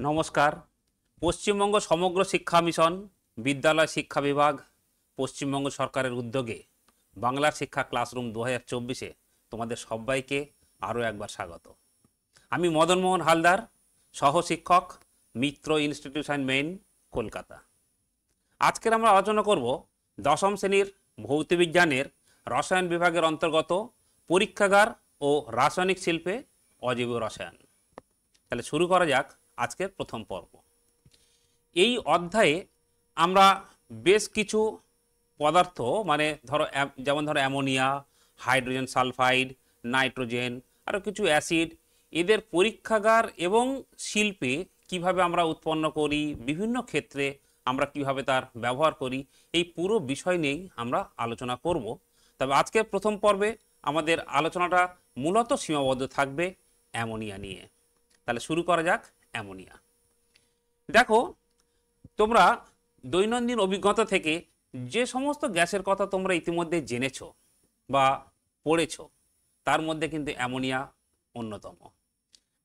নমস্কার। পশ্চিমবঙ্গ সমগ্র শিক্ষা মিশন, বিদ্যালয় শিক্ষা বিভাগ, পশ্চিমবঙ্গ সরকারের উদ্যোগে বাংলার শিক্ষা ক্লাসরুম 2024-এ তোমাদের সবাইকে আরও একবার স্বাগত। আমি মদনমোহন হালদার, সহশিক্ষক, মিত্র ইনস্টিটিউশন মেইন, কলকাতা। আজকের আমরা আলোচনা করব দশম শ্রেণীর ভৌতবিজ্ঞানের রসায়ন বিভাগের অন্তর্গত পরীক্ষাগার ও রাসায়নিক শিল্পে অজৈব রসায়ন। তাহলে শুরু করা যাক আজকের প্রথম পর্ব। এই অধ্যায়ে আমরা বেশ কিছু পদার্থ যেমন ধরো অ্যামোনিয়া, হাইড্রোজেন সালফাইড, নাইট্রোজেন, আরও কিছু অ্যাসিড, এদের পরীক্ষাগার এবং শিল্পে কিভাবে আমরা উৎপন্ন করি, বিভিন্ন ক্ষেত্রে আমরা কিভাবে তার ব্যবহার করি, এই পুরো বিষয় নিয়েই আমরা আলোচনা করব। তবে আজকের প্রথম পর্বে আমাদের আলোচনাটা মূলত সীমাবদ্ধ থাকবে অ্যামোনিয়া নিয়ে। তাহলে শুরু করা যাক অ্যামোনিয়া। দেখো, তোমরা দৈনন্দিন অভিজ্ঞতা থেকে যে সমস্ত গ্যাসের কথা তোমরা ইতিমধ্যে জেনেছ বা পড়েছ, তার মধ্যে কিন্তু অ্যামোনিয়া অন্যতম।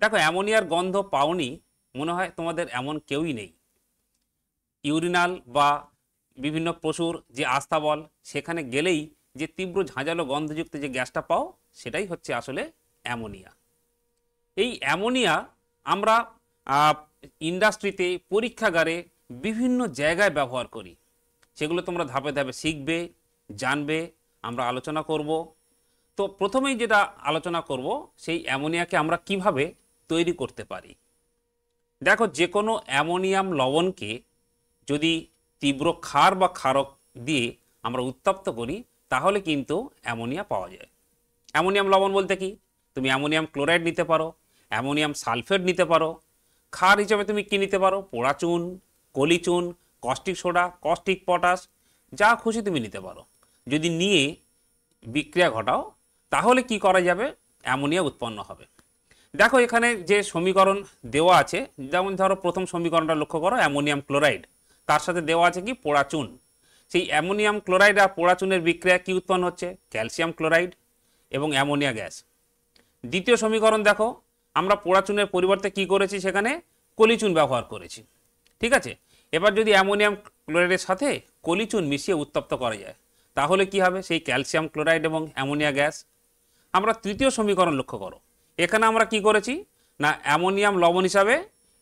দেখো, অ্যামোনিয়ার গন্ধ পাওনি মনে হয় তোমাদের এমন কেউই নেই। ইউরিনাল বা বিভিন্ন পশুর যে আস্তাবল, সেখানে গেলেই যে তীব্র ঝাঁঝালো গন্ধযুক্ত যে গ্যাসটা পাও, সেটাই হচ্ছে আসলে অ্যামোনিয়া। এই অ্যামোনিয়া আমরা ইন্ডাস্ট্রিতে, পরীক্ষাগারে, বিভিন্ন জায়গায় ব্যবহার করি। সেগুলো তোমরা ধাপে ধাপে শিখবে, জানবে, আমরা আলোচনা করব। তো প্রথমেই যেটা আলোচনা করব, সেই অ্যামোনিয়াকে আমরা কিভাবে তৈরি করতে পারি। দেখো, যে কোনো অ্যামোনিয়াম লবণকে যদি তীব্র ক্ষার বা ক্ষারক দিয়ে আমরা উত্তপ্ত করি, তাহলে কিন্তু অ্যামোনিয়া পাওয়া যায়। অ্যামোনিয়াম লবণ বলতে কি? তুমি অ্যামোনিয়াম ক্লোরাইড নিতে পারো, অ্যামোনিয়াম সালফেট নিতে পারো। ক্ষার হিসেবে তুমি কী নিতে পারো? পোড়া চুন, কলি চুন, কস্টিক সোডা, কস্টিক পটাশ, যা খুশি তুমি নিতে পারো। যদি নিয়ে বিক্রিয়া ঘটাও, তাহলে কি করা যাবে? অ্যামোনিয়া উৎপন্ন হবে। দেখো, এখানে যে সমীকরণ দেওয়া আছে, যেমন ধরো প্রথম সমীকরণটা লক্ষ্য করো, অ্যামোনিয়াম ক্লোরাইড, তার সাথে দেওয়া আছে কি? পোড়া চুন। সেই অ্যামোনিয়াম ক্লোরাইড আর পোড়া চুনের বিক্রিয়া কি উৎপন্ন হচ্ছে? ক্যালসিয়াম ক্লোরাইড এবং অ্যামোনিয়া গ্যাস। দ্বিতীয় সমীকরণ দেখো, আমরা পোড়া চুনের পরিবর্তে কি করেছি? সেখানে কলিচুন ব্যবহার করেছি। ঠিক আছে, এবার যদি অ্যামোনিয়াম ক্লোরাইডের সাথে কলিচুন মিশিয়ে উত্তপ্ত করা যায়, তাহলে কি হবে? সেই ক্যালসিয়াম ক্লোরাইড এবং অ্যামোনিয়া গ্যাস। আমরা তৃতীয় সমীকরণ লক্ষ্য করো, এখানে আমরা কি করেছি না, অ্যামোনিয়াম লবণ হিসাবে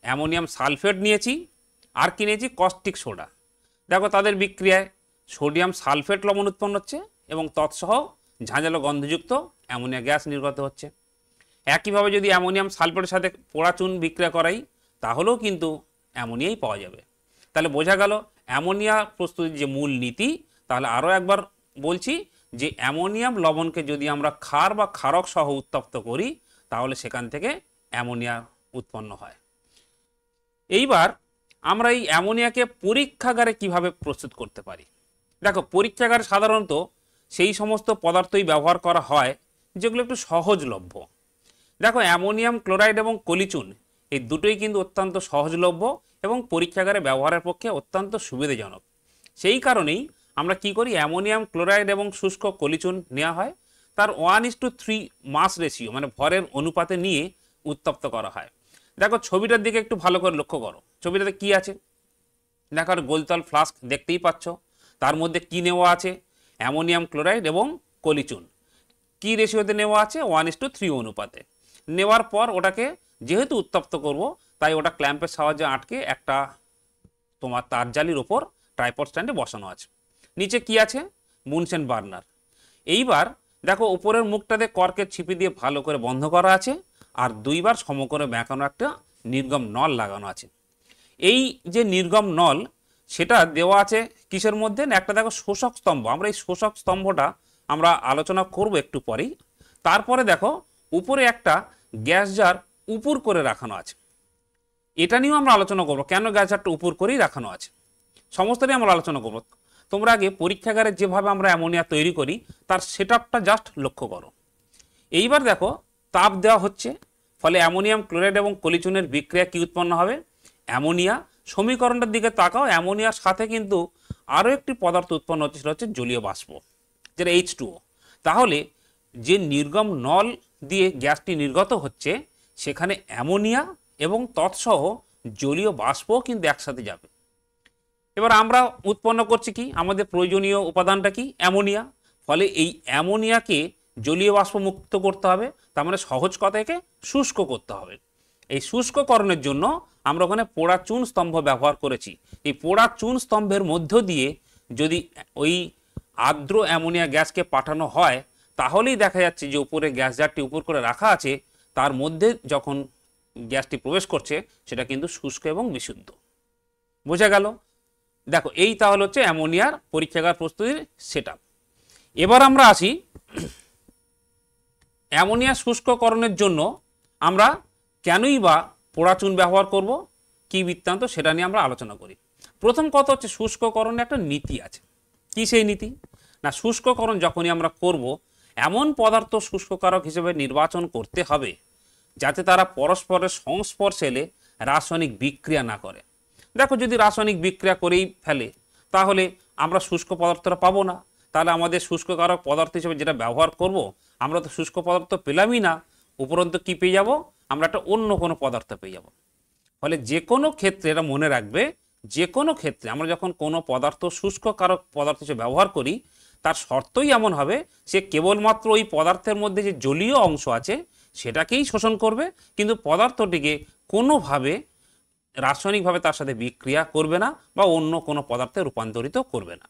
অ্যামোনিয়াম সালফেট নিয়েছি, আর কি নিয়েছি? Caustic soda. দেখো, তাদের বিক্রিয়ায় সোডিয়াম সালফেট লবণ উৎপন্ন হচ্ছে এবং তৎসহ ঝাঁঝালো গন্ধযুক্ত অ্যামোনিয়া গ্যাস নির্গত হচ্ছে। একইভাবে যদি অ্যামোনিয়াম সালফেটের সাথে পোড়া চুন বিক্রিয়া করাই, তাহলেও কিন্তু অ্যামোনিয়াই পাওয়া যাবে। তাহলে বোঝা গেল অ্যামোনিয়া প্রস্তুতির যে মূল নীতি। তাহলে আরও একবার বলছি যে অ্যামোনিয়াম লবণকে যদি আমরা ক্ষার বা ক্ষারক সহ উত্তপ্ত করি, তাহলে সেখান থেকে অ্যামোনিয়া উৎপন্ন হয়। এইবার আমরা এই অ্যামোনিয়াকে পরীক্ষাগারে কিভাবে প্রস্তুত করতে পারি। দেখো, পরীক্ষাগারে সাধারণত সেই সমস্ত পদার্থই ব্যবহার করা হয় যেগুলো একটু সহজলভ্য। দেখো, অ্যামোনিয়াম ক্লোরাইড এবং কলিচুন এই দুটোই কিন্তু অত্যন্ত সহজলভ্য এবং পরীক্ষাগারে ব্যবহারের পক্ষে অত্যন্ত সুবিধাজনক। সেই কারণেই আমরা কি করি? অ্যামোনিয়াম ক্লোরাইড এবং শুষ্ক কলিচুন নেওয়া হয়, তার 1:3 মাস রেশিও, মানে ভরের অনুপাতে নিয়ে উত্তপ্ত করা হয়। দেখো, ছবিটার দিকে একটু ভালো করে লক্ষ্য করো। ছবিটাতে কি আছে? দেখো, গোলতল ফ্লাস্ক দেখতেই পাচ্ছ। তার মধ্যে কি নেওয়া আছে? অ্যামোনিয়াম ক্লোরাইড এবং কলিচুন। কি রেশিওতে নেওয়া আছে? 1:3 অনুপাতে। নেওয়ার পর ওটাকে যেহেতু উত্তপ্ত করব, তাই ওটা ক্ল্যাম্পের সাহায্যে আটকে একটা তোমার তার জালির ওপর ট্রাইপড স্ট্যান্ডে বসানো আছে। নিচে কি আছে? মুনসেন বার্নার। এইবার দেখো, উপরের মুখটাতে কর্কের ছিপি দিয়ে ভালো করে বন্ধ করা আছে, আর দুইবার সমকোণে বেঁকানো একটা নির্গম নল লাগানো আছে। এই যে নির্গম নল, সেটা দেওয়া আছে কিসের মধ্যে? না, একটা দেখো শোষক স্তম্ভ। আমরা এই শোষক স্তম্ভটা আমরা আলোচনা করব একটু পরেই। তারপরে দেখো, উপরে একটা গ্যাস জার উপর করে রাখানো আছে। এটা নিয়েও আমরা আলোচনা করব, কেন গ্যাস জারটা উপর করেই রাখানো আছে, সমস্তটাই আমরা আলোচনা করব। তোমরা আগে পরীক্ষাগারে যেভাবে আমরা অ্যামোনিয়া তৈরি করি, তার সেটআপটা জাস্ট লক্ষ্য করো। এইবার দেখো, তাপ দেওয়া হচ্ছে, ফলে অ্যামোনিয়াম ক্লোরাইড এবং কলিচুনের বিক্রিয়া কি উৎপন্ন হবে? অ্যামোনিয়া। সমীকরণটার দিকে তাকাও, অ্যামোনিয়ার সাথে কিন্তু আরও একটি পদার্থ উৎপন্ন হচ্ছে, সেটা হচ্ছে জলীয় বাষ্প, যেটা H2O। তাহলে যে নির্গম নল দিয়ে গ্যাসটি নির্গত হচ্ছে, সেখানে অ্যামোনিয়া এবং তৎসহ জলীয় বাষ্পও কিন্তু একসাথে যাবে। এবার আমরা উৎপন্ন করছি কি, আমাদের প্রয়োজনীয় উপাদানটা কি, অ্যামোনিয়া। ফলে এই অ্যামোনিয়াকে জলীয় বাষ্প মুক্ত করতে হবে, তার মানে সহজ কথাকে শুষ্ক করতে হবে। এই শুষ্ককরণের জন্য আমরা ওখানে পোড়া চুন স্তম্ভ ব্যবহার করেছি। এই পোড়া চুন স্তম্ভের মধ্য দিয়ে যদি ওই আর্দ্র অ্যামোনিয়া গ্যাসকে পাঠানো হয়, তাহলেই দেখা যাচ্ছে যে উপরে গ্যাস জারটি উপর করে রাখা আছে, তার মধ্যে যখন গ্যাসটি প্রবেশ করছে সেটা কিন্তু শুষ্ক এবং বিশুদ্ধ। বোঝা গেল? দেখো, এই তাহলে হচ্ছে অ্যামোনিয়ার পরীক্ষাগার প্রস্তুতির সেটআপ। এবার আমরা আসি অ্যামোনিয়া শুষ্ককরণের জন্য আমরা কেনই বা পোড়া চুন ব্যবহার করব, কি বৃত্তান্ত, সেটা নিয়ে আমরা আলোচনা করি। প্রথম কথা হচ্ছে শুষ্ককরণের একটা নীতি আছে। কি সেই নীতি? না, শুষ্ককরণ যখনই আমরা করব, এমন পদার্থ শুষ্ককারক হিসেবে নির্বাচন করতে হবে যাতে তারা পরস্পরের সংস্পর্শে এলে রাসায়নিক বিক্রিয়া না করে। দেখো, যদি রাসায়নিক বিক্রিয়া করেই ফেলে তাহলে আমরা শুষ্ক পদার্থটা পাবো না। তাহলে আমাদের শুষ্ককারক পদার্থ হিসেবে যেটা ব্যবহার করব, আমরা তো শুষ্ক পদার্থ পেলামই না, উপরন্তু কি পেয়ে যাব, আমরা একটা অন্য কোনো পদার্থ পেয়ে যাব। ফলে যে কোনো ক্ষেত্রে, এটা মনে রাখবে, যে কোনো ক্ষেত্রে আমরা যখন কোনো পদার্থ শুষ্ককারক পদার্থ হিসেবে ব্যবহার করি, তার শর্তই এমন হবে সে কেবলমাত্র ওই পদার্থের মধ্যে যে জলীয় অংশ আছে সেটাকেই শোষণ করবে, কিন্তু পদার্থটিকে কোনোভাবে রাসায়নিকভাবে তার সাথে বিক্রিয়া করবে না বা অন্য কোনো পদার্থে রূপান্তরিত করবে না।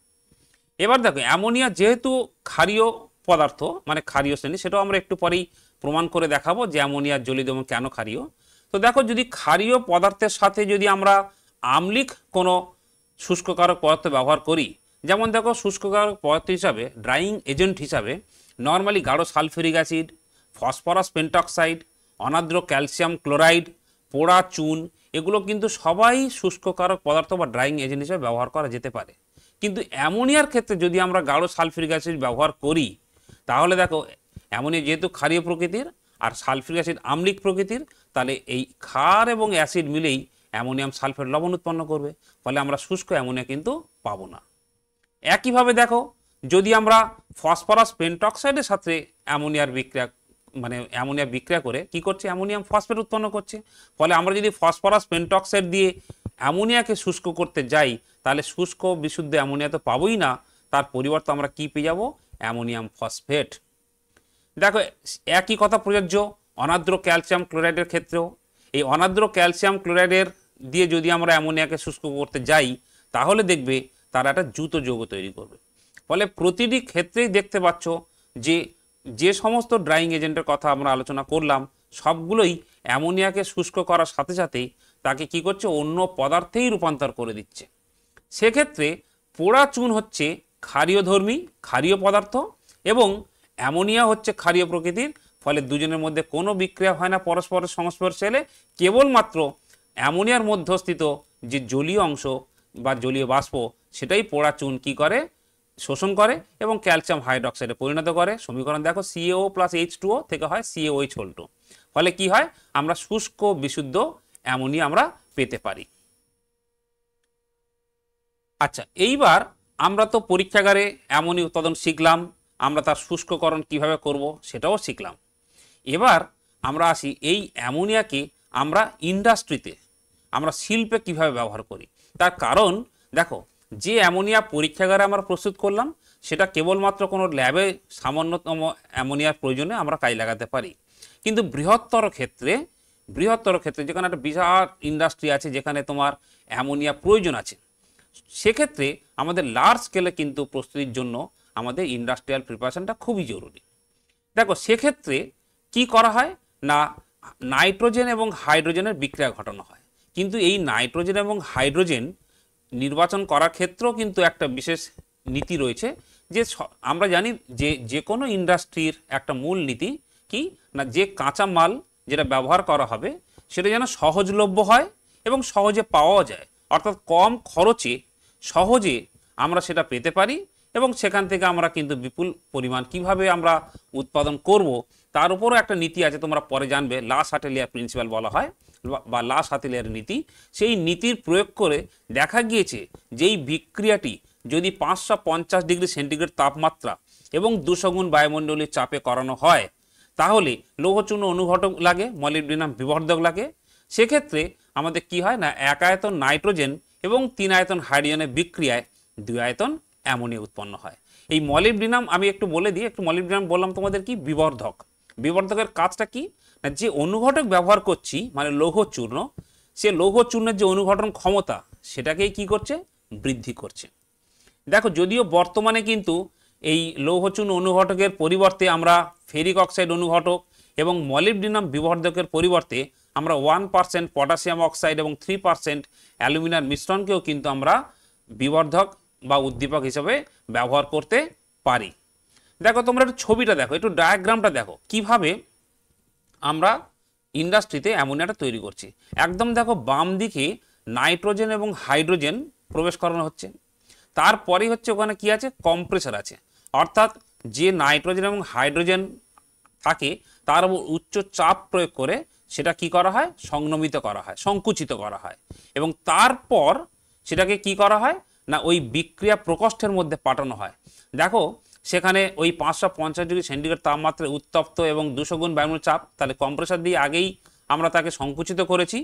এবার দেখো, অ্যামোনিয়া যেহেতু ক্ষারীয় পদার্থ, মানে ক্ষারীয় শ্রেণী, সেটাও আমরা একটু পরেই প্রমাণ করে দেখাবো যে অ্যামোনিয়ার জলীয় দ্রবণ কেন ক্ষারীয়। তো দেখো, যদি ক্ষারীয় পদার্থের সাথে যদি আমরা আম্লিক কোনো শুষ্ককারক পদার্থ ব্যবহার করি, যেমন দেখো শুষ্ককারক পদার্থ হিসাবে, ড্রাইং এজেন্ট হিসাবে নর্মালি গাঢ় সালফিউরিক অ্যাসিড, ফসফরাস পেন্টক্সাইড, অনার্দ্র ক্যালসিয়াম ক্লোরাইড, পোড়া চুন, এগুলো কিন্তু সবাই শুষ্ককারক পদার্থ বা ড্রাইং এজেন্ট হিসেবে ব্যবহার করা যেতে পারে। কিন্তু অ্যামোনিয়ার ক্ষেত্রে যদি আমরা গাঢ় সালফিউরিক অ্যাসিড ব্যবহার করি, তাহলে দেখো অ্যামোনিয়া যেহেতু ক্ষারীয় প্রকৃতির আর সালফিউরিক অ্যাসিড আম্লিক প্রকৃতির, তাহলে এই ক্ষার এবং অ্যাসিড মিলেই অ্যামোনিয়াম সালফেট লবণ উৎপন্ন করবে। ফলে আমরা শুষ্ক অ্যামোনিয়া কিন্তু পাবো না। একইভাবে দেখো, যদি আমরা ফসফরাস পেন্টক্সাইডের সাথে অ্যামোনিয়ার বিক্রিয়া করে কি করছে, অ্যামোনিয়াম ফসফেট উৎপন্ন করছে। ফলে আমরা যদি ফসফরাস পেন্টক্সাইড দিয়ে অ্যামোনিয়াকে শুষ্ক করতে যাই, তাহলে শুষ্ক বিশুদ্ধ অ্যামোনিয়া তো পাবোই না, তার পরিবর্তে আমরা কি পেয়ে যাব, অ্যামোনিয়াম ফসফেট। দেখো, একই কথা প্রযোজ্য অনার্দ্র ক্যালসিয়াম ক্লোরাইডের ক্ষেত্রেও। এই অনার্দ্র ক্যালসিয়াম ক্লোরাইডের দিয়ে যদি আমরা অ্যামোনিয়াকে শুষ্ক করতে যাই, তাহলে দেখবে তারা একটা দ্রুত যৌগ তৈরি করবে। ফলে প্রতিটি ক্ষেত্রেই দেখতে পাচ্ছ যে যে সমস্ত ড্রাইং এজেন্টের কথা আমরা আলোচনা করলাম, সবগুলোই অ্যামোনিয়াকে শুষ্ক করার সাথে সাথেই তাকে কি করছে, অন্য পদার্থেই রূপান্তর করে দিচ্ছে। সেক্ষেত্রে পোড়া চুন হচ্ছে ক্ষারীয়ধর্মী ক্ষারীয় পদার্থ এবং অ্যামোনিয়া হচ্ছে ক্ষারীয় প্রকৃতির। ফলে দুজনের মধ্যে কোনো বিক্রিয়া হয় না পরস্পরের সংস্পর্শে এলে, কেবলমাত্র অ্যামোনিয়ার মধ্যস্থিত যে জলীয় অংশ বা জলীয় বাষ্প, সেটাই পোড়া চুন কি করে, শোষণ করে এবং ক্যালসিয়াম হাইড্রক্সাইডে পরিণত করে। সমীকরণ দেখো, CaO + H2O থেকে হয় CaOH2। ফলে কি হয়, আমরা শুষ্ক বিশুদ্ধ অ্যামোনিয়া আমরা পেতে পারি। আচ্ছা, এইবার আমরা তো পরীক্ষাগারে অ্যামোনিয়া উৎপাদন শিখলাম, আমরা তার শুষ্ককরণ কিভাবে করব সেটাও শিখলাম। এবার আমরা আসি এই অ্যামোনিয়াকে আমরা ইন্ডাস্ট্রিতে, আমরা শিল্পে কিভাবে ব্যবহার করি। তার কারণ দেখো, যে অ্যামোনিয়া পরীক্ষাগারে আমরা প্রস্তুত করলাম, সেটা কেবলমাত্র কোনো ল্যাবে সামান্যতম অ্যামোনিয়ার প্রয়োজনে আমরা কাজে লাগাতে পারি। কিন্তু বৃহত্তর ক্ষেত্রে যেখানে একটা বিশাল ইন্ডাস্ট্রি আছে, যেখানে তোমার অ্যামোনিয়া প্রয়োজন আছে, সেক্ষেত্রে আমাদের লার্জ স্কেলে কিন্তু প্রস্তুতির জন্য আমাদের ইন্ডাস্ট্রিয়াল প্রিপারেশনটা খুবই জরুরি। দেখো, সেক্ষেত্রে কি করা হয় না, নাইট্রোজেন এবং হাইড্রোজেনের বিক্রিয়া ঘটানো হয়। কিন্তু এই নাইট্রোজেন এবং হাইড্রোজেন নির্বাচন করার ক্ষেত্রেও কিন্তু একটা বিশেষ নীতি রয়েছে। যে আমরা জানি যে কোনো ইন্ডাস্ট্রির একটা মূল নীতি কি না, যে কাঁচা মাল যেটা ব্যবহার করা হবে সেটা যেন সহজলভ্য হয় এবং সহজে পাওয়া যায়, অর্থাৎ কম খরচে সহজে আমরা সেটা পেতে পারি এবং সেখান থেকে আমরা কিন্তু বিপুল পরিমাণ কিভাবে আমরা উৎপাদন করব তার উপরও একটা নীতি আছে, তোমরা পরে জানবে। লা শাটেলিয়ার প্রিন্সিপাল বলা হয় বা লা শাটেলিয়ার নীতি। সেই নীতির প্রয়োগ করে দেখা গিয়েছে যে এই বিক্রিয়াটি যদি 550 ডিগ্রি সেন্টিগ্রেড তাপমাত্রা এবং 200 গুণ বায়ুমণ্ডলীয় চাপে করানো হয়, তাহলে লৌহচূর্ণ অনুঘটক লাগে, মলিবডিনাম বিবর্ধক লাগে। সেক্ষেত্রে আমাদের কি হয় না, 1 আয়তন নাইট্রোজেন এবং 3 আয়তন হাইড্রোজেনের বিক্রিয়ায় 2 আয়তন অ্যামোনিয়া উৎপন্ন হয়। এই মলিবডিনাম আমি একটু বলে দিই, একটু মলিবডিনাম বললাম তোমাদের কি বিবর্ধক। বিবর্ধকের কাজটা কি না, যে অনুঘটক ব্যবহার করছি মানে লৌহ চূর্ণ, সে লৌহ চূর্ণের যে অনুঘটন ক্ষমতা সেটাকেই কি করছে, বৃদ্ধি করছে। দেখো যদিও বর্তমানে কিন্তু এই লৌহচূর্ণ অনুঘটকের পরিবর্তে আমরা ফেরিক অক্সাইড অনুঘটক এবং মলিবডিনাম বিবর্ধকের পরিবর্তে আমরা 1% পটাশিয়াম অক্সাইড এবং 3% অ্যালুমিনিয়াম মিশ্রণকেও কিন্তু আমরা বিবর্ধক বা উদ্দীপক হিসেবে ব্যবহার করতে পারি। দেখো তোমরা একটু ছবিটা দেখো, একটু ডায়াগ্রামটা দেখো কিভাবে আমরা ইন্ডাস্ট্রিতে অ্যামোনিয়াটা তৈরি করছি। একদম দেখো বাম দিকে নাইট্রোজেন এবং হাইড্রোজেন প্রবেশ করানো হচ্ছে, তারপরেই হচ্ছে ওখানে কি আছে, কম্প্রেসার আছে, অর্থাৎ যে নাইট্রোজেন এবং হাইড্রোজেন থাকে তার উপর উচ্চ চাপ প্রয়োগ করে সেটা কি করা হয়, সংনমিত করা হয়, সংকুচিত করা হয়, এবং তারপর সেটাকে কি করা হয় না ওই বিক্রিয়া প্রকোষ্ঠের মধ্যে পাঠানো হয়। দেখো সেখানে ওই 550 ডিগ্রি সেন্টিগ্রেড তাপমাত্রায় উত্তপ্ত এবং 200 গুণ বায়ুমণ্ডল চাপ, তাহলে কম্প্রেসার দিয়ে আগেই আমরা তাকে সংকুচিত করেছি।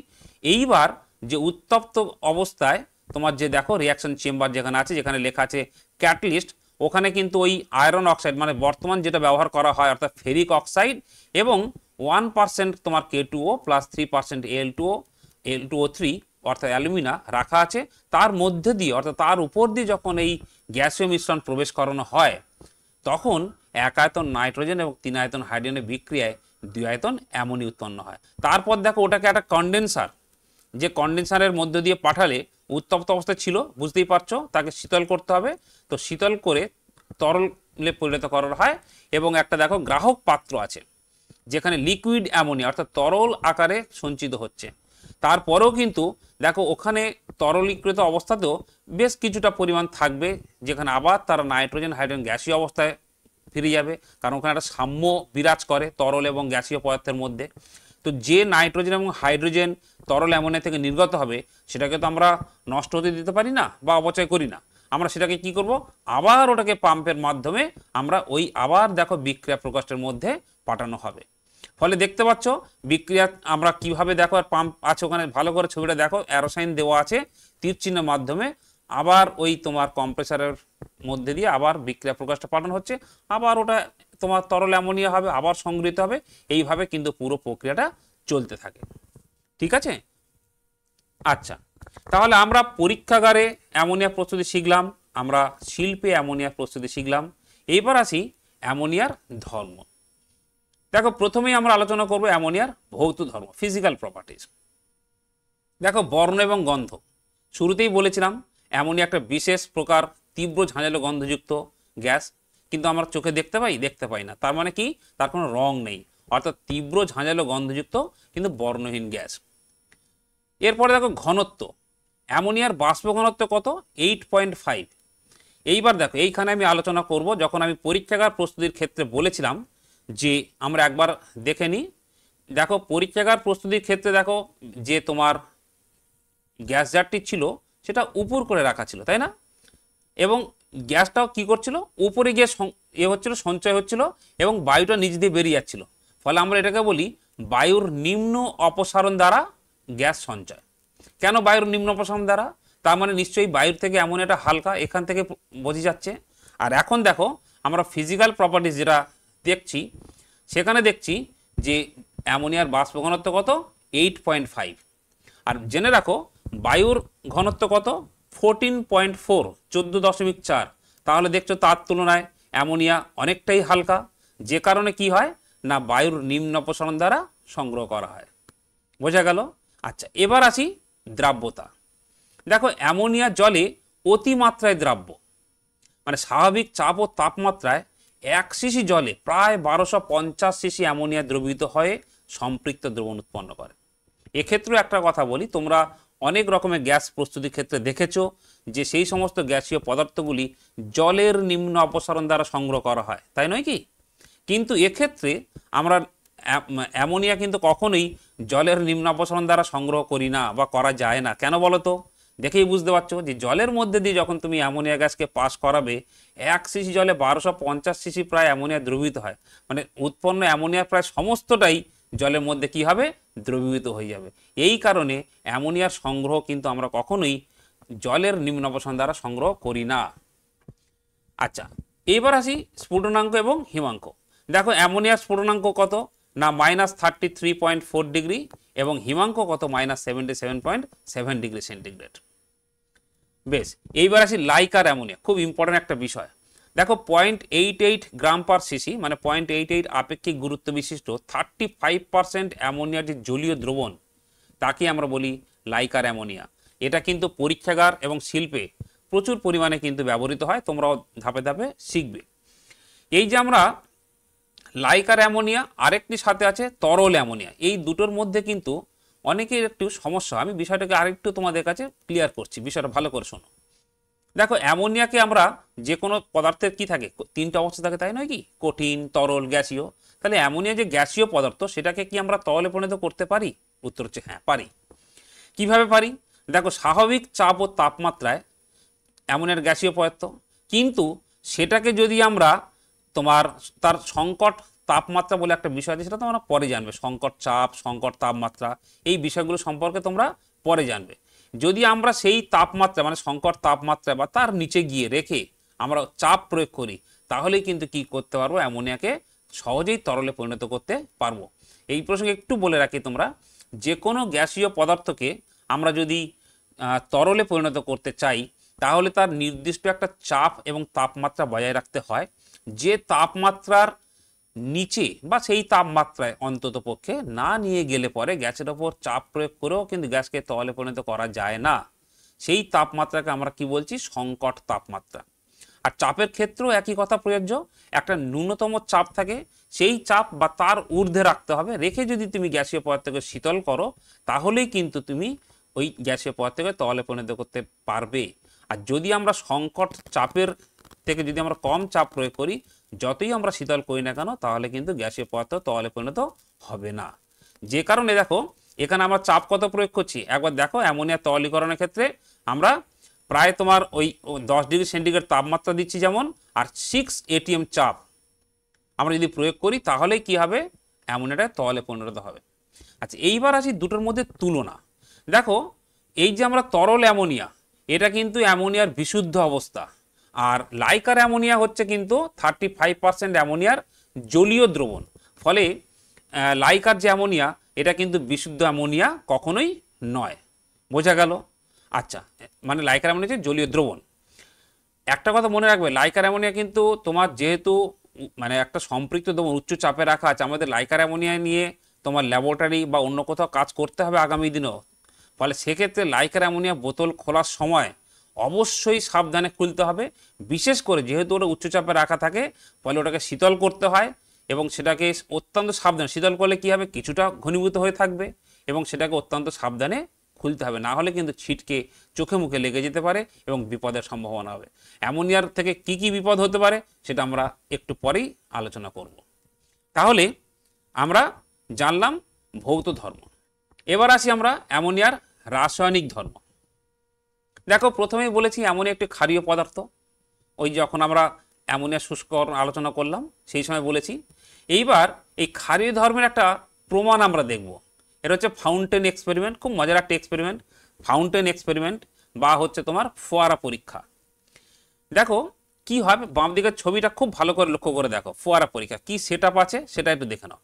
এইবার যে উত্তপ্ত অবস্থায় তোমার যে দেখো রিয়াকশন চেম্বার যেখানে আছে, যেখানে লেখা আছে ক্যাটালিস্ট, ওখানে কিন্তু ওই আয়রন অক্সাইড মানে বর্তমান যেটা ব্যবহার করা হয় অর্থাৎ ফেরিক অক্সাইড এবং 1% তোমার K2O প্লাস 3% Al2O3 অর্থাৎ অ্যালুমিনা রাখা আছে। তার মধ্যে দিয়ে অর্থাৎ তার উপর দিয়ে যখন এই গ্যাসীয় মিশ্রণ প্রবেশ করানো হয় তখন 1 আয়তন নাইট্রোজেন এবং 3 আয়তন হাইড্রোজেনের বিক্রিয়ায় 2 আয়তন অ্যামোনিয়া উৎপন্ন হয়। তারপর দেখো ওটাকে একটা কন্ডেন্সার, যে কন্ডেন্সারের মধ্য দিয়ে পাঠালে উত্তপ্ত অবস্থায় ছিল বুঝতেই পারছো, তাকে শীতল করতে হবে, তো শীতল করে তরলে পরিণত করা হয়। এবং একটা দেখো গ্রাহক পাত্র আছে যেখানে লিকুইড অ্যামোনিয়া অর্থাৎ তরল আকারে সঞ্চিত হচ্ছে। তারপরেও কিন্তু দেখো ওখানে তরলীকৃত অবস্থাতেও বেশ কিছুটা পরিমাণ থাকবে, যেখানে আবার তারা নাইট্রোজেন হাইড্রোজেন গ্যাসীয় অবস্থায় ফিরে যাবে, কারণ ওখানে একটা সাম্য বিরাজ করে তরল এবং গ্যাসীয় পদার্থের মধ্যে। তো যে নাইট্রোজেন এবং হাইড্রোজেন তরল অ্যামোনিয়া থেকে নির্গত হবে সেটাকে তো আমরা নষ্ট হতে দিতে পারি না বা অপচয় করি না, আমরা সেটাকে কি করব, আবার ওটাকে পাম্পের মাধ্যমে আমরা ওই আবার দেখো বিক্রিয়া প্রকোষ্ঠের মধ্যে পাঠানো হবে। ফলে দেখতে পাচ্ছ বিক্রিয়া আমরা কিভাবে দেখো, আর পাম্প আছে ওখানে ভালো করে ছবিটা দেখো, অ্যারোসাইন দেওয়া আছে তীর চিহ্নের মাধ্যমে, আবার ওই তোমার কম্প্রেসারের মধ্যে দিয়ে আবার বিক্রিয়া প্রকাশটা পাঠানো হচ্ছে, আবার ওটা তোমার তরল অ্যামোনিয়া হবে, আবার সংগৃহীত হবে, এইভাবে কিন্তু পুরো প্রক্রিয়াটা চলতে থাকে। ঠিক আছে, আচ্ছা তাহলে আমরা পরীক্ষাগারে অ্যামোনিয়া প্রস্তুতি শিখলাম, আমরা শিল্পে অ্যামোনিয়ার প্রস্তুতি শিখলাম। এইবার আসি অ্যামোনিয়ার ধর্ম। দেখো প্রথমেই আমরা আলোচনা করব অ্যামোনিয়ার ভৌত ধর্ম, ফিজিক্যাল প্রপার্টিজ। দেখো বর্ণ এবং গন্ধ, শুরুতেই বলেছিলাম অ্যামোনিয়া একটা বিশেষ প্রকার তীব্র ঝাঁঝালো গন্ধযুক্ত গ্যাস, কিন্তু আমরা চোখে দেখতে পাই না, তার মানে কি, তার কোনো রং নেই, অর্থাৎ তীব্র ঝাঁঝালো গন্ধযুক্ত কিন্তু বর্ণহীন গ্যাস। এরপরে দেখো ঘনত্ব, অ্যামোনিয়ার বাষ্প ঘনত্ব কত, 8.5। এইবার দেখো এইখানে আমি আলোচনা করব, যখন আমি পরীক্ষাগার প্রস্তুতির ক্ষেত্রে বলেছিলাম যে আমরা একবার দেখে নিই। দেখো পরীক্ষাগার প্রস্তুতির ক্ষেত্রে দেখো যে তোমার গ্যাস জারটি ছিল সেটা উপর করে রাখা ছিল, তাই না, এবং গ্যাসটাও কি করছিল, উপরে গিয়ে হচ্ছিল, সঞ্চয় হচ্ছিল এবং বায়ুটা নিচ দিয়ে বেরিয়ে যাচ্ছিল। ফলে আমরা এটাকে বলি বায়ুর নিম্ন অপসারণ দ্বারা গ্যাস সঞ্চয়। কেন বায়ুর নিম্ন অপসারণ দ্বারা, তার মানে নিশ্চয়ই বায়ুর থেকে অ্যামোনিয়াটা হালকা, এখান থেকে বোঝা যাচ্ছে। আর এখন দেখো আমরা ফিজিক্যাল প্রপার্টিজ যেটা দেখছি, সেখানে দেখছি যে অ্যামোনিয়ার বাষ্প ঘনত্ব কত, 8.5। আর জেনে রাখো বায়ুর ঘনত্ব কত, 14.4, 14.4। তাহলে দেখছো তার তুলনায় অ্যামোনিয়া অনেকটাই হালকা, যে কারণে কি হয় না বায়ুর নিম্ন অপসারণ দ্বারা সংগ্রহ করা হয়। বোঝা গেল? আচ্ছা এবার আসি দ্রাব্যতা। দেখো অ্যামোনিয়া জলে অতিমাত্রায় দ্রাব্য, মানে স্বাভাবিক চাপ ও তাপমাত্রায় 1 সিসি জলে প্রায় 1250 সিসি অ্যামোনিয়া দ্রবীভূত হয়ে সম্পৃক্ত দ্রবণ উৎপন্ন করে। এক্ষেত্রেও একটা কথা বলি, তোমরা অনেক রকমের গ্যাস প্রস্তুতির ক্ষেত্রে দেখেছো যে সেই সমস্ত গ্যাসীয় পদার্থগুলি জলের নিম্ন অপসারণ দ্বারা সংগ্রহ করা হয়, তাই নয় কি? কিন্তু এক্ষেত্রে আমরা অ্যামোনিয়া কিন্তু কখনোই জলের নিম্ন অপসারণ দ্বারা সংগ্রহ করি না বা করা যায় না। কেন বলো তো? দেখেই বুঝতে পারছো যে জলের মধ্যে দিয়ে যখন তুমি অ্যামোনিয়া গ্যাসকে পাস করাবে, 1 সিসি জলে 1250 সিসি প্রায় অ্যামোনিয়া দ্রবীভূত হয়, মানে উৎপন্ন অ্যামোনিয়া প্রায় সমস্তটাই জলের মধ্যে কি হবে, দ্রবীভূত হয়ে যাবে। এই কারণে অ্যামোনিয়ার সংগ্রহ কিন্তু আমরা কখনোই জলের নিম্ন অবস্থান দ্বারা সংগ্রহ করি না। আচ্ছা, এবার আসি স্ফুটনাঙ্ক এবং হিমাঙ্ক। দেখো অ্যামোনিয়ার স্ফুটনাঙ্ক কত না -33.4 ডিগ্রি এবং হিমাঙ্ক কত -77.7 ডিগ্রি সেন্টিগ্রেড। বেশ, এইবার আসি লাইকার অ্যামোনিয়া, খুব ইম্পর্টেন্ট একটা বিষয়। দেখো 0.88 গ্রাম পার সিসি মানে 0.88 আপেক্ষিক গুরুত্ব বিশিষ্ট 35% অ্যামোনিয়ার যে জলীয় দ্রবণ তাকে আমরা বলি লাইকার অ্যামোনিয়া। এটা কিন্তু পরীক্ষাগার এবং শিল্পে প্রচুর পরিমাণে কিন্তু ব্যবহৃত হয়, তোমরাও ধাপে ধাপে শিখবে। এই যে আমরা লাইকার অ্যামোনিয়া, আরেকটি সাথে আছে তরল অ্যামোনিয়া, এই দুটোর মধ্যে কিন্তু অনেকের একটু সমস্যা। আমি বিষয়টাকে আরেকটু তোমাদের কাছে ক্লিয়ার করছি, বিষয়টা ভালো করে শোনো। দেখো অ্যামোনিয়াকে আমরা যে কোনো পদার্থের কি থাকে, তিনটা অবস্থা থাকে, তাই নয় কি, কঠিন, তরল, গ্যাসীয়। তাহলে অ্যামোনিয়া যে গ্যাসীয় পদার্থ সেটাকে কি আমরা তরলে পরিণত করতে পারি? উত্তর হচ্ছে হ্যাঁ, পারি। কিভাবে পারি? দেখো স্বাভাবিক চাপ ও তাপমাত্রায় অ্যামোনিয়ার গ্যাসীয় পদার্থ, কিন্তু সেটাকে যদি আমরা তার সংকট তাপমাত্রা বলে একটা বিষয় আছে, সেটা তোমরা পরে জানবে। সংকট চাপ, সংকট তাপমাত্রা, এই বিষয়গুলো সম্পর্কে তোমরা পরে জানবে। যদি আমরা সেই তাপমাত্রা মানে সংকট তাপমাত্রা বা তার নিচে গিয়ে রেখে আমরা চাপ প্রয়োগ করি, তাহলেই কিন্তু কি করতে পারবো, অ্যামোনিয়াকে সহজেই তরলে পরিণত করতে পারবো। এই প্রসঙ্গে একটু বলে রাখি, তোমরা যে কোনো গ্যাসীয় পদার্থকে আমরা যদি তরলে পরিণত করতে চাই, তাহলে তার নির্দিষ্ট একটা চাপ এবং তাপমাত্রা বজায় রাখতে হয়। যে তাপমাত্রার নিচে বা সেই তাপমাত্রায় অন্তত পক্ষে না নিয়ে গেলে পরে গ্যাসের ওপর চাপ প্রয়োগ করেও কিন্তু গ্যাসকে তরলে পরিণত করা যায় না। সেই তাপমাত্রাকে আমরা কি বলছি, সংকট তাপমাত্রা। আর চাপের ক্ষেত্রেও একই কথা প্রযোজ্য। একটা ন্যূনতম চাপ থাকে, সেই চাপ বা তার ঊর্ধ্বে রাখতে হবে, রেখে যদি তুমি গ্যাসীয় পদার্থকে শীতল করো, তাহলেই কিন্তু তুমি ওই গ্যাসীয় পদার্থকে তরলে পরিণত করতে পারবে। আর যদি আমরা সংকট চাপের থেকে যদি আমরা কম চাপ প্রয়োগ করি, যতই আমরা শীতল করি না কেন, তাহলে কিন্তু গ্যাসীয় পদার্থ তরলে পরিণত হবে না। যে কারণে দেখো এখানে আমরা চাপ কত প্রয়োগ করছি, একবার দেখো। অ্যামোনিয়া তরলীকরণের ক্ষেত্রে আমরা প্রায় তোমার ওই 10 ডিগ্রি সেন্টিগ্রেড তাপমাত্রা দিচ্ছি যেমন, আর 6 atm চাপ আমরা যদি প্রয়োগ করি, তাহলেই কি হবে, অ্যামোনিয়াটা তরলে পরিণত হবে। আচ্ছা, এইবার আসি দুটোর মধ্যে তুলনা। দেখো এই যে আমরা তরল অ্যামোনিয়া, এটা কিন্তু অ্যামোনিয়ার বিশুদ্ধ অবস্থা, আর লাইকার অ্যামোনিয়া হচ্ছে কিন্তু 35% অ্যামোনিয়ার জলীয় দ্রবণ। ফলে লাইকার যে অ্যামোনিয়া, এটা কিন্তু বিশুদ্ধ অ্যামোনিয়া কখনোই নয়। বোঝা গেল? আচ্ছা, মানে লাইকার অ্যামোনিয়া হচ্ছে জলীয় দ্রবণ। একটা কথা মনে রাখবে, লাইকার অ্যামোনিয়া কিন্তু তোমার যেহেতু মানে একটা সম্পৃক্ত দ্রবণ, উচ্চ চাপে রাখা আছে, আমাদের লাইকার অ্যামোনিয়া নিয়ে তোমার ল্যাবরেটরি বা অন্য কোথাও কাজ করতে হবে আগামী দিনেও। ফলে সেক্ষেত্রে লাইকার অ্যামোনিয়া বোতল খোলার সময় অবশ্যই সাবধানে খুলতে হবে। বিশেষ করে যেহেতু ওটা উচ্চচাপে রাখা থাকে, ফলে ওটাকে শীতল করতে হয় এবং সেটাকে অত্যন্ত সাবধানে শীতল করলে কি হবে, কিছুটা ঘনীভূত হয়ে থাকবে এবং সেটাকে অত্যন্ত সাবধানে খুলতে হবে, না হলে কিন্তু ছিটকে চোখে মুখে লেগে যেতে পারে এবং বিপদের সম্ভাবনা হবে। অ্যামোনিয়ার থেকে কি কি বিপদ হতে পারে সেটা আমরা একটু পরেই আলোচনা করব। তাহলে আমরা জানলাম ভৌত ধর্ম। এবার আসি আমরা অ্যামোনিয়ার রাসায়নিক ধর্ম। দেখো প্রথমেই বলেছি অ্যামোনিয়া একটি ক্ষারীয় পদার্থ। ওই যখন আমরা অ্যামোনিয়া শুষ্ককরণ আলোচনা করলাম সেই সময় বলেছি। এইবার এই ক্ষারীয় ধর্মের একটা প্রমাণ আমরা দেখব। এটা হচ্ছে ফাউন্টেন এক্সপেরিমেন্ট, খুব মজার একটা এক্সপেরিমেন্ট। ফাউন্টেন এক্সপেরিমেন্ট বা হচ্ছে তোমার ফোয়ারা পরীক্ষা। দেখো কি হবে, বাম দিকের ছবিটা খুব ভালো করে লক্ষ্য করে দেখো। ফোয়ারা পরীক্ষা কি সেট আপ আছে সেটা একটু দেখে নাও।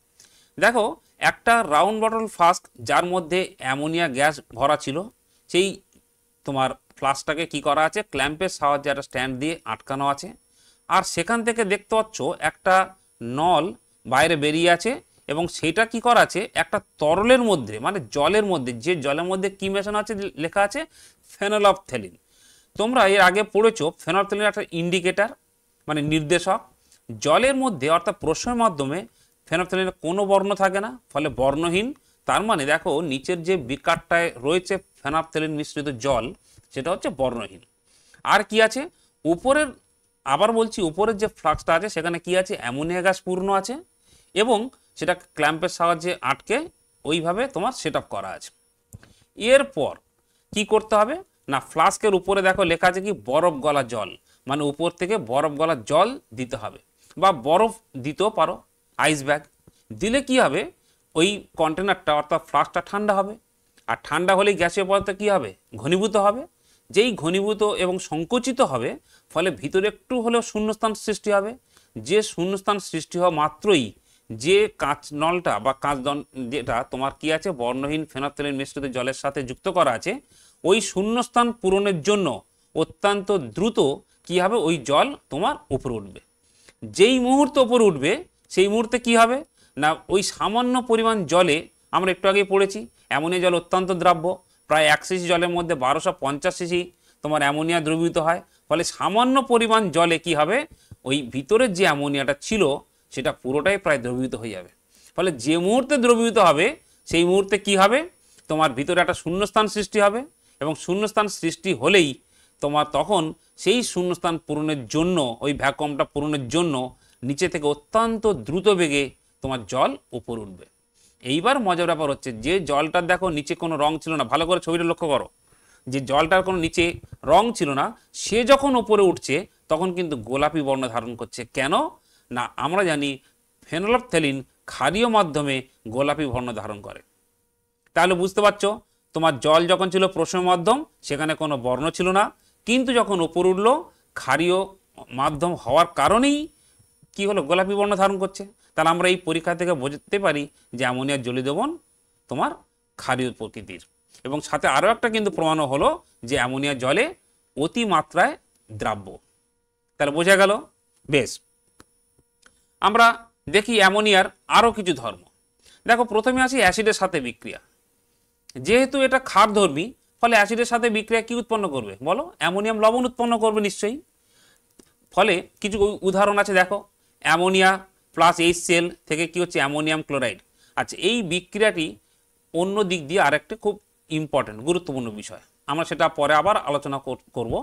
দেখো একটা রাউন্ড বটল ফ্লাস্ক, যার মধ্যে অ্যামোনিয়া গ্যাস ভরা ছিল, সেই তোমার ফ্লাস্কটাকে কি করা আছে, ক্ল্যাম্পের সাহায্যে একটা স্ট্যান্ড দিয়ে আটকানো আছে। আর সেখান থেকে দেখতে পাচ্ছ একটা নল বাইরে বেরিয়ে আছে এবং সেটা কি করা আছে, একটা তরলের মধ্যে মানে জলের মধ্যে, যে জলের মধ্যে কি মেশানো আছে, লেখা আছে ফেনলফথেলিন। তোমরা এর আগে পড়েছো ফেনলফথেলিন একটা ইন্ডিকেটর মানে নির্দেশক। জলের মধ্যে অর্থাৎ প্রশ্নের মাধ্যমে ফেনলফথেলিনের কোনো বর্ণ থাকে না, ফলে বর্ণহীন। তার মানে দেখো নিচের যে বিকারটায় রয়েছে ফেনলফথেলিন মিশ্রিত জল, সেটা হচ্ছে বর্ণহীন। আর কি আছে উপরের, আবার বলছি উপরের যে ফ্লাস্কটা আছে সেখানে কি আছে, অ্যামোনিয়া গ্যাস পূর্ণ আছে এবং সেটা ক্ল্যাম্পের সাহায্যে আটকে ওইভাবে তোমার সেট আপ করা আছে। এরপর কি করতে হবে না, ফ্লাস্কের উপরে দেখো লেখা আছে কি বরফ গলা জল, মানে উপর থেকে বরফ গলা জল দিতে হবে বা বরফ দিতেও পারো, আইস ব্যাগ দিলে কি হবে, ওই কন্টেনারটা অর্থাৎ ফ্লাস্কটা ঠান্ডা হবে, আর ঠান্ডা হলেই গ্যাসীয় পদার্থ কী হবে, ঘনীভূত হবে। যেই ঘনীভূত এবং সংকুচিত হবে, ফলে ভিতরে একটু হলেও শূন্যস্থান সৃষ্টি হবে। যে শূন্যস্থান সৃষ্টি হওয়া মাত্রই যে কাঁচ নলটা বা যেটা তোমার কি আছে, বর্ণহীন ফেনফথ্যালিন মিশ্রিত জলের সাথে যুক্ত করা আছে, ওই শূন্যস্থান পূরণের জন্য অত্যন্ত দ্রুত কী হবে, ওই জল তোমার উপরে উঠবে। যেই মুহূর্তে উপরে উঠবে সেই মুহূর্তে কি হবে না, ওই সামান্য পরিমাণ জলে, আমরা একটু আগে পড়েছি অ্যামোনিয়া জল অত্যন্ত দ্রাব্য, প্রায় 1 সিসি জলের মধ্যে 1250 সিসি তোমার অ্যামোনিয়া দ্রবীভূত হয়। ফলে সামান্য পরিমাণ জলে কি হবে, ওই ভিতরের যে অ্যামোনিয়াটা ছিল সেটা পুরোটাই প্রায় দ্রবীভূত হয়ে যাবে। ফলে যে মুহূর্তে দ্রবীভূত হবে সেই মুহূর্তে কি হবে, তোমার ভিতরে একটা শূন্যস্থান সৃষ্টি হবে, এবং শূন্যস্থান সৃষ্টি হলেই তোমার তখন সেই শূন্যস্থান পূরণের জন্য, ওই ভ্যাকুয়ামটা পূরণের জন্য নিচে থেকে অত্যন্ত দ্রুত বেগে তোমার জল উপর উঠবে। এইবার মজার ব্যাপার হচ্ছে, যে জলটার দেখো নিচে কোনো রং ছিল না, ভালো করে ছবিটা লক্ষ্য করো, যে জলটার কোনো নিচে রং ছিল না, সে যখন ওপরে উঠছে তখন কিন্তু গোলাপি বর্ণ ধারণ করছে। কেন না, আমরা জানি ফেনলফথ্যালিন ক্ষারীয় মাধ্যমে গোলাপি বর্ণ ধারণ করে। তাহলে বুঝতে পারছো, তোমার জল যখন ছিল প্রশ্ন মাধ্যম, সেখানে কোনো বর্ণ ছিল না, কিন্তু যখন ওপর উঠলো ক্ষারীয় মাধ্যম হওয়ার কারণেই কি হলো, গোলাপি বর্ণ ধারণ করছে। তাহলে আমরা এই পরীক্ষা থেকে বুঝতে পারি যে অ্যামোনিয়ার জলীয় দ্রবণ তোমার ক্ষারীয় প্রকৃতির। এবং সাথে আরও একটা কিন্তু প্রমাণও হলো যে অ্যামোনিয়া জলে অতিমাত্রায় দ্রাব্য। তাহলে বোঝা গেল। বেশ, আমরা দেখি অ্যামোনিয়ার আরও কিছু ধর্ম। দেখো, প্রথমে আসি অ্যাসিডের সাথে বিক্রিয়া। যেহেতু এটা ক্ষারধর্মী, ফলে অ্যাসিডের সাথে বিক্রিয়া কি উৎপন্ন করবে বলো, অ্যামোনিয়াম লবণ উৎপন্ন করবে নিশ্চয়ই। ফলে কিছু উদাহরণ আছে, দেখো অ্যামোনিয়া প্লাস HCl থেকে কি হচ্ছে, অ্যামোনিয়াম ক্লোরাইড। আচ্ছা, এই বিক্রিয়াটি অন্য দিক দিয়ে আরেকটা খুব ইম্পর্টেন্ট গুরুত্বপূর্ণ বিষয়, আমরা সেটা পরে আবার আলোচনা করব।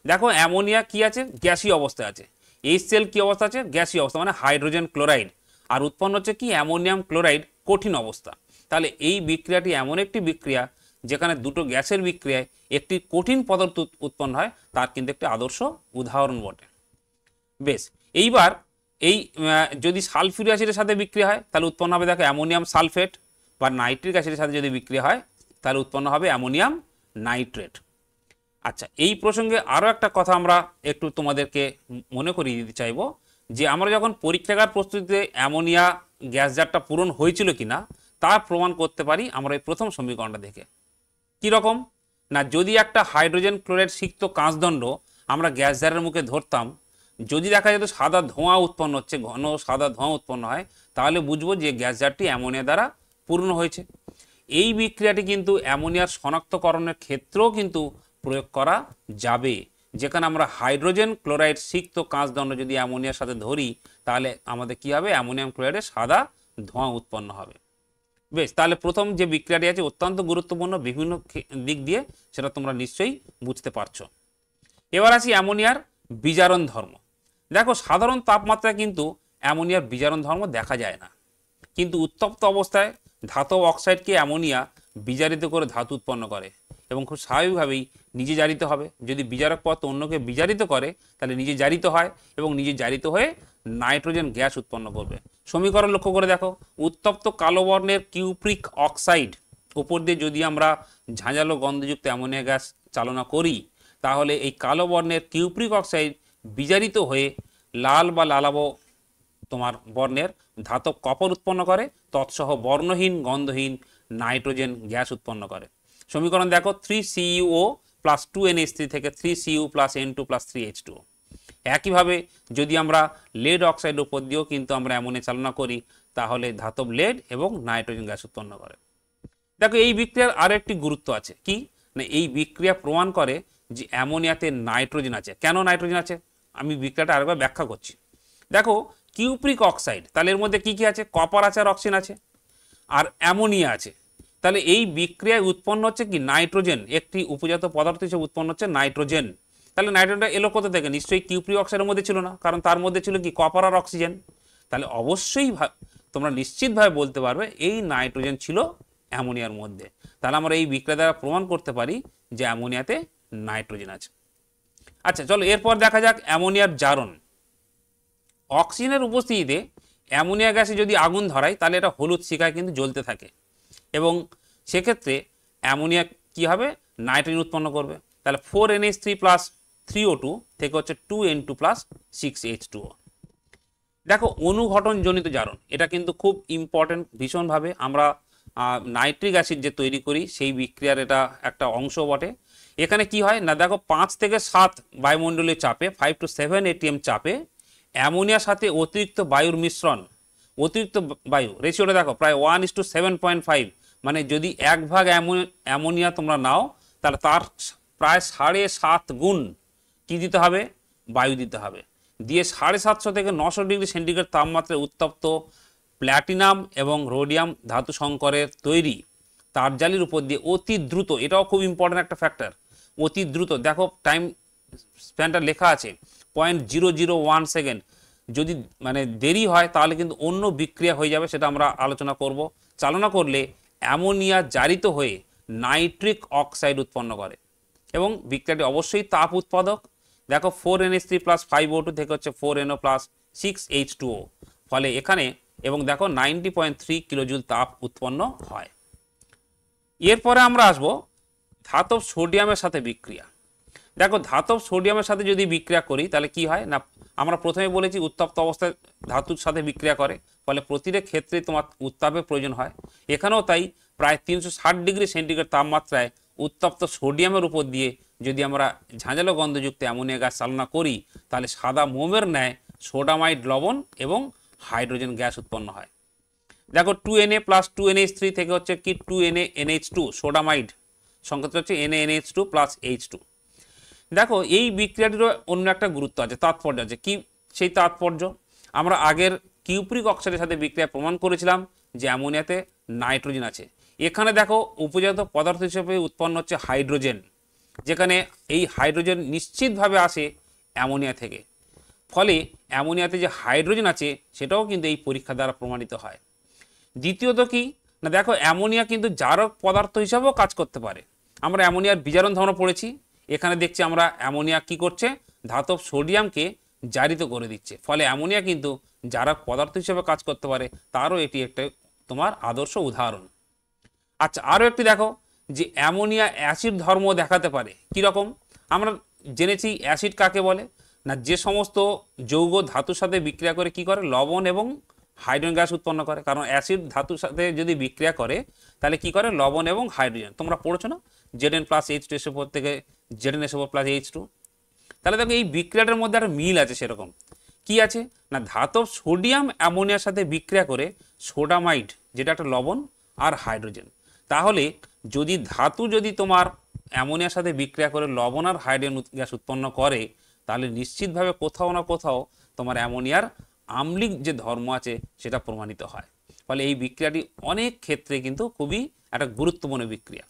দেখো অ্যামোনিয়া কি আছে, গ্যাসীয় অবস্থায় আছে। HCl কি অবস্থা আছে, গ্যাসীয় অবস্থা, মানে হাইড্রোজেন ক্লোরাইড। আর উৎপন্ন হচ্ছে কি, অ্যামোনিয়াম ক্লোরাইড কঠিন অবস্থা। তাহলে এই বিক্রিয়াটি এমন একটি বিক্রিয়া যেখানে দুটো গ্যাসের বিক্রিয়ায় একটি কঠিন পদার্থ উৎপন্ন হয়, তার কিন্তু একটি আদর্শ উদাহরণ বটে। বেশ, এইবার এই যদি সালফিউরিক অ্যাসিডের সাথে বিক্রিয়া হয় তাহলে উৎপন্ন হবে, দেখো অ্যামোনিয়াম সালফেট, বা নাইট্রিক অ্যাসিডের সাথে যদি বিক্রিয়া হয় তাহলে উৎপন্ন হবে অ্যামোনিয়াম নাইট্রেট। আচ্ছা, এই প্রসঙ্গে আরও একটা কথা আমরা একটু তোমাদেরকে মনে করিয়ে দিতে চাইব, যে আমরা যখন পরীক্ষাগার প্রস্তুতিতে অ্যামোনিয়া গ্যাস জারটা পূরণ হয়েছিল কিনা তা প্রমাণ করতে পারি আমরা এই প্রথম সমীকরণটা দেখে। কীরকম না, যদি একটা হাইড্রোজেন ক্লোরাইড সিক্ত কাঁচদণ্ড আমরা গ্যাস জারের মুখে ধরতাম, যদি দেখা যেত সাদা ধোঁয়া উৎপন্ন হচ্ছে, ঘন সাদা ধোঁয়া উৎপন্ন হয়, তাহলে বুঝবো যে গ্যাস জারটি অ্যামোনিয়া দ্বারা পূর্ণ হয়েছে। এই বিক্রিয়াটি কিন্তু অ্যামোনিয়ার শনাক্তকরণের ক্ষেত্রেও কিন্তু প্রয়োগ করা যাবে। যেখানে আমরা হাইড্রোজেন ক্লোরাইড সিক্ত কাঁচদণ্ড যদি অ্যামোনিয়ার সাথে ধরি, তাহলে আমাদের কি হবে, অ্যামোনিয়াম ক্লোরাইডের সাদা ধোঁয়া উৎপন্ন হবে। বেশ, তাহলে প্রথম যে বিক্রিয়াটি আছে অত্যন্ত গুরুত্বপূর্ণ বিভিন্ন দিক দিয়ে, সেটা তোমরা নিশ্চয়ই বুঝতে পারছো। এবার আসি অ্যামোনিয়ার বিজারণ ধর্ম। দেখো, সাধারণ তাপমাত্রায় কিন্তু অ্যামোনিয়ার বিজারণ ধর্ম দেখা যায় না, কিন্তু উত্তপ্ত অবস্থায় ধাতব অক্সাইডকে অ্যামোনিয়া বিজারিত করে ধাতু উৎপন্ন করে, এবং খুব স্বাভাবিকভাবেই নিজে জারিত হবে। যদি বিজারক পদার্থ অন্যকে বিজারিত করে তাহলে নিজে জারিত হয়, এবং নিজে জারিত হয়ে নাইট্রোজেন গ্যাস উৎপন্ন করবে। সমীকরণ লক্ষ্য করে দেখো, উত্তপ্ত কালো বর্ণের কিউপ্রিক অক্সাইড উপর দিয়ে যদি আমরা ঝাঁঝালো গন্ধযুক্ত অ্যামোনিয়া গ্যাস চালনা করি, তাহলে এই কালো বর্ণের কিউপ্রিক অক্সাইড বিজারিত হয়ে লাল বা লালাবো তোমার বর্ণের ধাতব কপার উৎপন্ন করে, তৎসহ বর্ণহীন গন্ধহীন নাইট্রোজেন গ্যাস উৎপন্ন করে। সমীকরণ দেখো, 3CuO প্লাস 2NH3 থেকে 3Cu plus N2 plus 3H2। একইভাবে যদি আমরা লেড অক্সাইডের উপর দিয়েও কিন্তু আমরা অ্যামোনিয়া চালনা করি, তাহলে ধাতব লেড এবং নাইট্রোজেন গ্যাস উৎপন্ন করে। দেখো, এই বিক্রিয়ার আরও একটি গুরুত্ব আছে, কি না, এই বিক্রিয়া প্রমাণ করে যে অ্যামোনিয়াতে নাইট্রোজেন আছে। কেন নাইট্রোজেন আছে, আমি বিক্রিয়াটা আরেকবার ব্যাখ্যা করছি। দেখো, কিউপ্রিক অক্সাইড, তাহলে এর মধ্যে কি কি আছে, কপার আছে আর অক্সিজেন আছে, আর অ্যামোনিয়া আছে। তাহলে এই বিক্রিয়ায় উৎপন্ন হচ্ছে কি, নাইট্রোজেন, একটি উপজাত পদার্থ হিসেবে উৎপন্ন হচ্ছে নাইট্রোজেন। তাহলে নাইট্রোজেনটা এলো কোথা থেকে, নিশ্চয়ই কিউপ্রিক অক্সাইডের মধ্যে ছিল না, কারণ তার মধ্যে ছিল কি, কপার আর অক্সিজেন। তাহলে অবশ্যই তোমরা নিশ্চিতভাবে বলতে পারবে এই নাইট্রোজেন ছিল অ্যামোনিয়ার মধ্যে। তাহলে আমরা এই বিক্রিয়া দ্বারা প্রমাণ করতে পারি যে অ্যামোনিয়াতে নাইট্রোজেন আছে। আচ্ছা, চলো এরপর দেখা যাক অ্যামোনিয়ার জারণ। অক্সিজেনের উপস্থিতিতে অ্যামোনিয়া গ্যাসে যদি আগুন ধরাই তাহলে এটা হলুদ শিখায় কিন্তু জ্বলতে থাকে, এবং সেক্ষেত্রে অ্যামোনিয়া কী হবে, নাইট্রোজেন উৎপন্ন করবে। তাহলে 4NH3 প্লাস 3O2 থেকে হচ্ছে 2N2 প্লাস 6H2O। দেখো অনুঘটনজনিত জারণ, এটা কিন্তু খুব ইম্পর্টেন্ট ভীষণভাবে। আমরা নাইট্রিক অ্যাসিড যে তৈরি করি সেই বিক্রিয়ার এটা একটা অংশ বটে। এখানে কি হয় না, দেখো 5 থেকে 7 বায়ুমণ্ডলীয় চাপে 5 to 7 ATM চাপে অ্যামোনিয়ার সাথে অতিরিক্ত বায়ুর মিশ্রণ, অতিরিক্ত বায়ু রেশিওটা দেখো প্রায় 1:7.5, মানে যদি 1 ভাগ অ্যামোনিয়া তোমরা নাও তাহলে তার প্রায় 7.5 গুণ কী দিতে হবে, বায়ু দিতে হবে। দিয়ে 750 থেকে 900 ডিগ্রি সেন্টিগ্রেড তাপমাত্রায় উত্তপ্ত প্ল্যাটিনাম এবং রোডিয়াম ধাতু সংকরের তৈরি তারজালির উপর দিয়ে অতি দ্রুত, এটাও খুব ইম্পর্ট্যান্ট একটা ফ্যাক্টর, অতি দ্রুত, দেখো টাইম স্প্যানটা লেখা আছে 0.001 সেকেন্ড, যদি মানে দেরি হয় তাহলে কিন্তু অন্য বিক্রিয়া হয়ে যাবে, সেটা আমরা আলোচনা করব। চালনা করলে অ্যামোনিয়া জারিত হয়ে নাইট্রিক অক্সাইড উৎপন্ন করে, এবং বিক্রিয়াটি অবশ্যই তাপ উৎপাদক। দেখো 4NH3 প্লাস 5O2 থেকে হচ্ছে 4NO প্লাস 6H2O, ফলে এখানে এবং দেখো 90.3 কিলোজুল তাপ উৎপন্ন হয়। এরপরে আমরা আসব ধাতব সোডিয়ামের সাথে বিক্রিয়া। দেখো ধাতব সোডিয়ামের সাথে যদি বিক্রিয়া করি তাহলে কি হয় না, আমরা প্রথমে বলেছি উত্তপ্ত অবস্থায় ধাতুর সাথে বিক্রিয়া করে, ফলে প্রতিটা ক্ষেত্রে তোমার উত্তাপের প্রয়োজন হয়। এখানেও তাই প্রায় 360 ডিগ্রি সেন্টিগ্রেড তাপমাত্রায় উত্তপ্ত সোডিয়ামের উপর দিয়ে যদি আমরা ঝাঁঝালো গন্ধযুক্ত অ্যামোনিয়া গ্যাস চালনা করি তাহলে সাদা মোমের ন্যায় সোডামাইড লবণ এবং হাইড্রোজেন গ্যাস উৎপন্ন হয়। দেখো 2Na প্লাস 2NH3 থেকে হচ্ছে কি 2NaNH2 সোডামাইড, সংকেত হচ্ছে NaNH2 প্লাস H2। দেখো এই বিক্রিয়াটিরও অন্য একটা গুরুত্ব আছে, তাৎপর্য আছে। কি সেই তাৎপর্য, আমরা আগের কিউপ্রিক অক্সাইডের সাথে বিক্রিয়া প্রমাণ করেছিলাম যে অ্যামোনিয়াতে নাইট্রোজেন আছে। এখানে দেখো উপজাত পদার্থ হিসেবে উৎপন্ন হচ্ছে হাইড্রোজেন, যেখানে এই হাইড্রোজেন নিশ্চিতভাবে আসে অ্যামোনিয়া থেকে, ফলে অ্যামোনিয়াতে যে হাইড্রোজেন আছে সেটাও কিন্তু এই পরীক্ষা দ্বারা প্রমাণিত হয়। দ্বিতীয়ত কি না, দেখো অ্যামোনিয়া কিন্তু জারক পদার্থ হিসাবেও কাজ করতে পারে। আমরা অ্যামোনিয়ার বিজারণ ধর্ম পড়েছি, এখানে দেখছি আমরা অ্যামোনিয়া কি করছে, ধাতব সোডিয়ামকে জারিত করে দিচ্ছে, ফলে অ্যামোনিয়া কিন্তু জারক পদার্থ হিসেবে কাজ করতে পারে, তারও এটি একটা তোমার আদর্শ উদাহরণ। আচ্ছা, আরও একটি দেখো যে অ্যামোনিয়া অ্যাসিড ধর্ম দেখাতে পারে। কীরকম, আমরা জেনেছি অ্যাসিড কাকে বলে না, যে সমস্ত যৌগ ধাতুর সাথে বিক্রিয়া করে কি করে, লবণ এবং হাইড্রোজেন গ্যাস উৎপন্ন করে। কারণ অ্যাসিড ধাতুর সাথে যদি বিক্রিয়া করে তাহলে কি করে, লবণ এবং হাইড্রোজেন, তোমরা পড়েছো না Zn প্লাস H2SO4 থেকে ZnSO4 প্লাস H2। তাহলে দেখো এই বিক্রিয়াটার মধ্যে একটা মিল আছে। সেরকম কি আছে না, ধাতব সোডিয়াম অ্যামোনিয়ার সাথে বিক্রিয়া করে সোডামাইড, যেটা একটা লবণ, আর হাইড্রোজেন। তাহলে যদি ধাতু যদি তোমার অ্যামোনিয়ার সাথে বিক্রিয়া করে লবণ আর হাইড্রোজেন গ্যাস উৎপন্ন করে তাহলে নিশ্চিতভাবে কোথাও না কোথাও তোমার অ্যামোনিয়ার আম্লিক যে ধর্ম আছে সেটা প্রমাণিত হয়। ফলে এই বিক্রিয়াটি অনেক ক্ষেত্রে কিন্তু খুবই একটা গুরুত্বপূর্ণ বিক্রিয়া।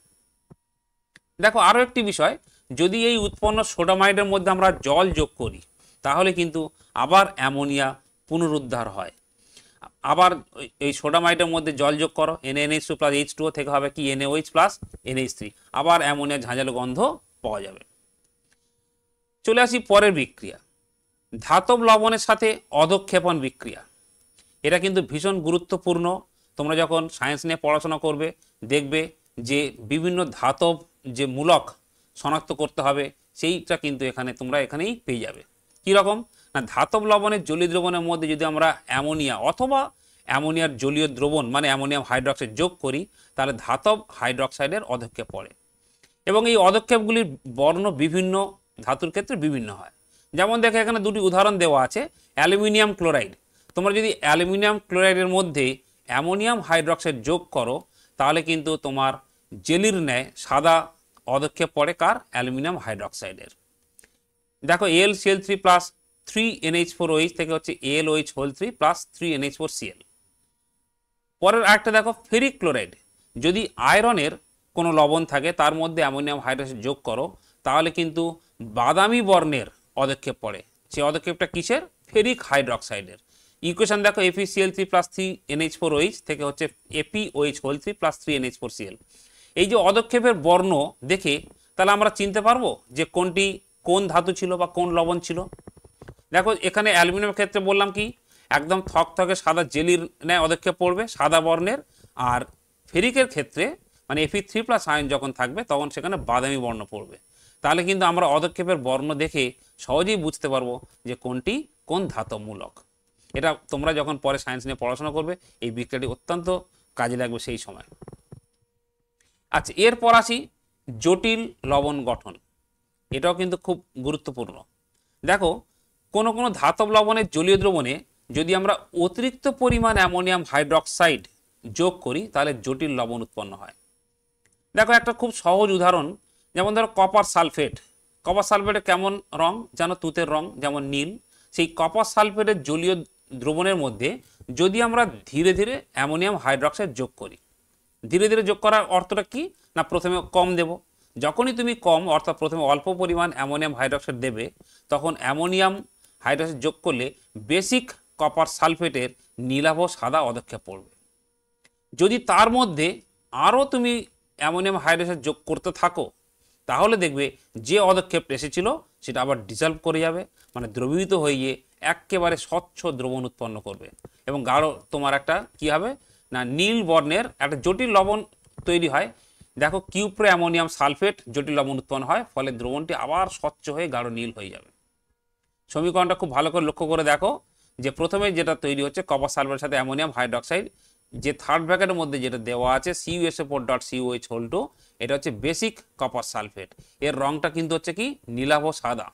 দেখো আরও একটি বিষয়, যদি এই উৎপন্ন সোডামাইডের মধ্যে আমরা জল যোগ করি তাহলে কিন্তু আবার অ্যামোনিয়া পুনরুদ্ধার হয়। আবার এই সোডামাইডের মধ্যে জল যোগ করো, NaNH2 প্লাস H2O থেকে হবে কি NaOH প্লাস NH3, আবার অ্যামোনিয়া ঝাঁঝালো গন্ধ পাওয়া যাবে। চলে আসি পরের বিক্রিয়া, ধাতব লবণের সাথে অধক্ষেপণ বিক্রিয়া। এটা কিন্তু ভীষণ গুরুত্বপূর্ণ। তোমরা যখন সায়েন্স নিয়ে পড়াশোনা করবে দেখবে যে বিভিন্ন ধাতব যে মূলক শনাক্ত করতে হবে সেইটা কিন্তু এখানেই পেয়ে যাবে। কীরকম না, ধাতব লবণের জলীয় দ্রবণের মধ্যে যদি আমরা অ্যামোনিয়া অথবা অ্যামোনিয়ার জলীয় দ্রবণ মানে অ্যামোনিয়াম হাইড্রক্সাইড যোগ করি তাহলে ধাতব হাইড্রক্সাইডের অধক্ষেপ পড়ে, এবং এই অধক্ষেপগুলির বর্ণ বিভিন্ন ধাতুর ক্ষেত্রে বিভিন্ন হয়। যেমন দেখো এখানে দুটি উদাহরণ দেওয়া আছে, অ্যালুমিনিয়াম ক্লোরাইড। তোমরা যদি অ্যালুমিনিয়াম ক্লোরাইডের মধ্যে অ্যামোনিয়াম হাইড্রক্সাইড যোগ করো তাহলে কিন্তু তোমার জেলির ন্যায় সাদা অধক্ষেপ পড়ে কার, অ্যালুমিনিয়াম হাইড্রক্সাইডের। দেখো AlCl3 প্লাস 3NH4OH থেকে হচ্ছে AlOH3 প্লাস 3NH4Cl। পরের আরেকটা দেখো ফেরিক ক্লোরাইড, যদি আয়রনের কোনো লবণ থাকে তার মধ্যে অ্যামোনিয়াম হাইড্রক্সাইড যোগ করো তাহলে কিন্তু বাদামি বর্ণের অধক্ষেপ পড়ে। সেই অধক্ষেপটা কিসের, ফেরিক হাইড্রক্সাইডের। ইকুয়েশন দেখো FeCl3 প্লাস 3NH4OH থেকে হচ্ছে FeOH3 প্লাস 3NH4Cl। এই যে অধক্ষেপের বর্ণ দেখে তাহলে আমরা চিনতে পারবো যে কোনটি কোন ধাতু ছিল বা কোন লবণ ছিল। দেখো এখানে অ্যালুমিনিয়ামের ক্ষেত্রে বললাম কি, একদম থকথকে সাদা জেলির ন্যায় অধক্ষেপ পড়বে সাদা বর্ণের। আর ফেরিকের ক্ষেত্রে মানে Fe3+ আয়ন যখন থাকবে তখন সেখানে বাদামি বর্ণ পড়বে। তাহলে কিন্তু আমরা অধক্ষেপের বর্ণ দেখে সহজেই বুঝতে পারবো যে কোনটি কোন ধাতবমূলক। এটা তোমরা যখন পরে সায়েন্স নিয়ে পড়াশোনা করবে এই বিক্রিয়াটি অত্যন্ত কাজে লাগবে সেই সময়। আচ্ছা, এরপর আসি জটিল লবণ গঠন। এটাও কিন্তু খুব গুরুত্বপূর্ণ। দেখো, কোনো কোনো ধাতব লবণের জলীয় দ্রবণে যদি আমরা অতিরিক্ত পরিমাণ অ্যামোনিয়াম হাইড্রক্সাইড যোগ করি তাহলে জটিল লবণ উৎপন্ন হয়। দেখো একটা খুব সহজ উদাহরণ, যেমন ধরো কপার সালফেট। কপার সালফেটের কেমন রং? যেন তুতের রং, যেমন নীল। সেই কপার সালফেটের জলীয় দ্রবণের মধ্যে যদি আমরা ধীরে ধীরে অ্যামোনিয়াম হাইড্রক্সাইড যোগ করি, ধীরে ধীরে যোগ করার অর্থটা কি না, প্রথমে কম দেব। যখনই তুমি কম অর্থাৎ প্রথমে অল্প পরিমাণ অ্যামোনিয়াম হাইড্রক্সাইড দেবে, তখন অ্যামোনিয়াম হাইড্রক্সাইড যোগ করলে বেসিক কপার সালফেটের নীলাভ সাদা অধক্ষেপ পড়বে। যদি তার মধ্যে আরও তুমি অ্যামোনিয়াম হাইড্রক্সাইড যোগ করতে থাকো, তাহলে দেখবে যে অধক্ষেপটা এসেছিল সেটা আবার ডিসলভ করে যাবে, মানে দ্রবীভূত হয়ে গিয়ে একেবারে স্বচ্ছ দ্রবণ উৎপন্ন করবে এবং গাঢ় তোমার একটা কি হবে না, নীল বর্ণের একটা জটিল লবণ তৈরি হয়। দেখো কিউপ্রো অ্যামোনিয়াম সালফেট জটিল লবণ উৎপন্ন হয়, ফলে দ্রবণটি আবার স্বচ্ছ হয়ে গাঢ় নীল হয়ে যাবে। সমীকরণটা খুব ভালো করে লক্ষ্য করে দেখো যে প্রথমে যেটা তৈরি হচ্ছে কপার সালফেটের সাথে অ্যামোনিয়াম হাইড্রক্সাইড, যে থার্ড ব্র্যাকেটের মধ্যে যেটা দেওয়া আছে CuSO4.COH2, এটা হচ্ছে বেসিক কপার সালফেট। এর রংটা কিন্তু হচ্ছে কি নীলাভ সাদা।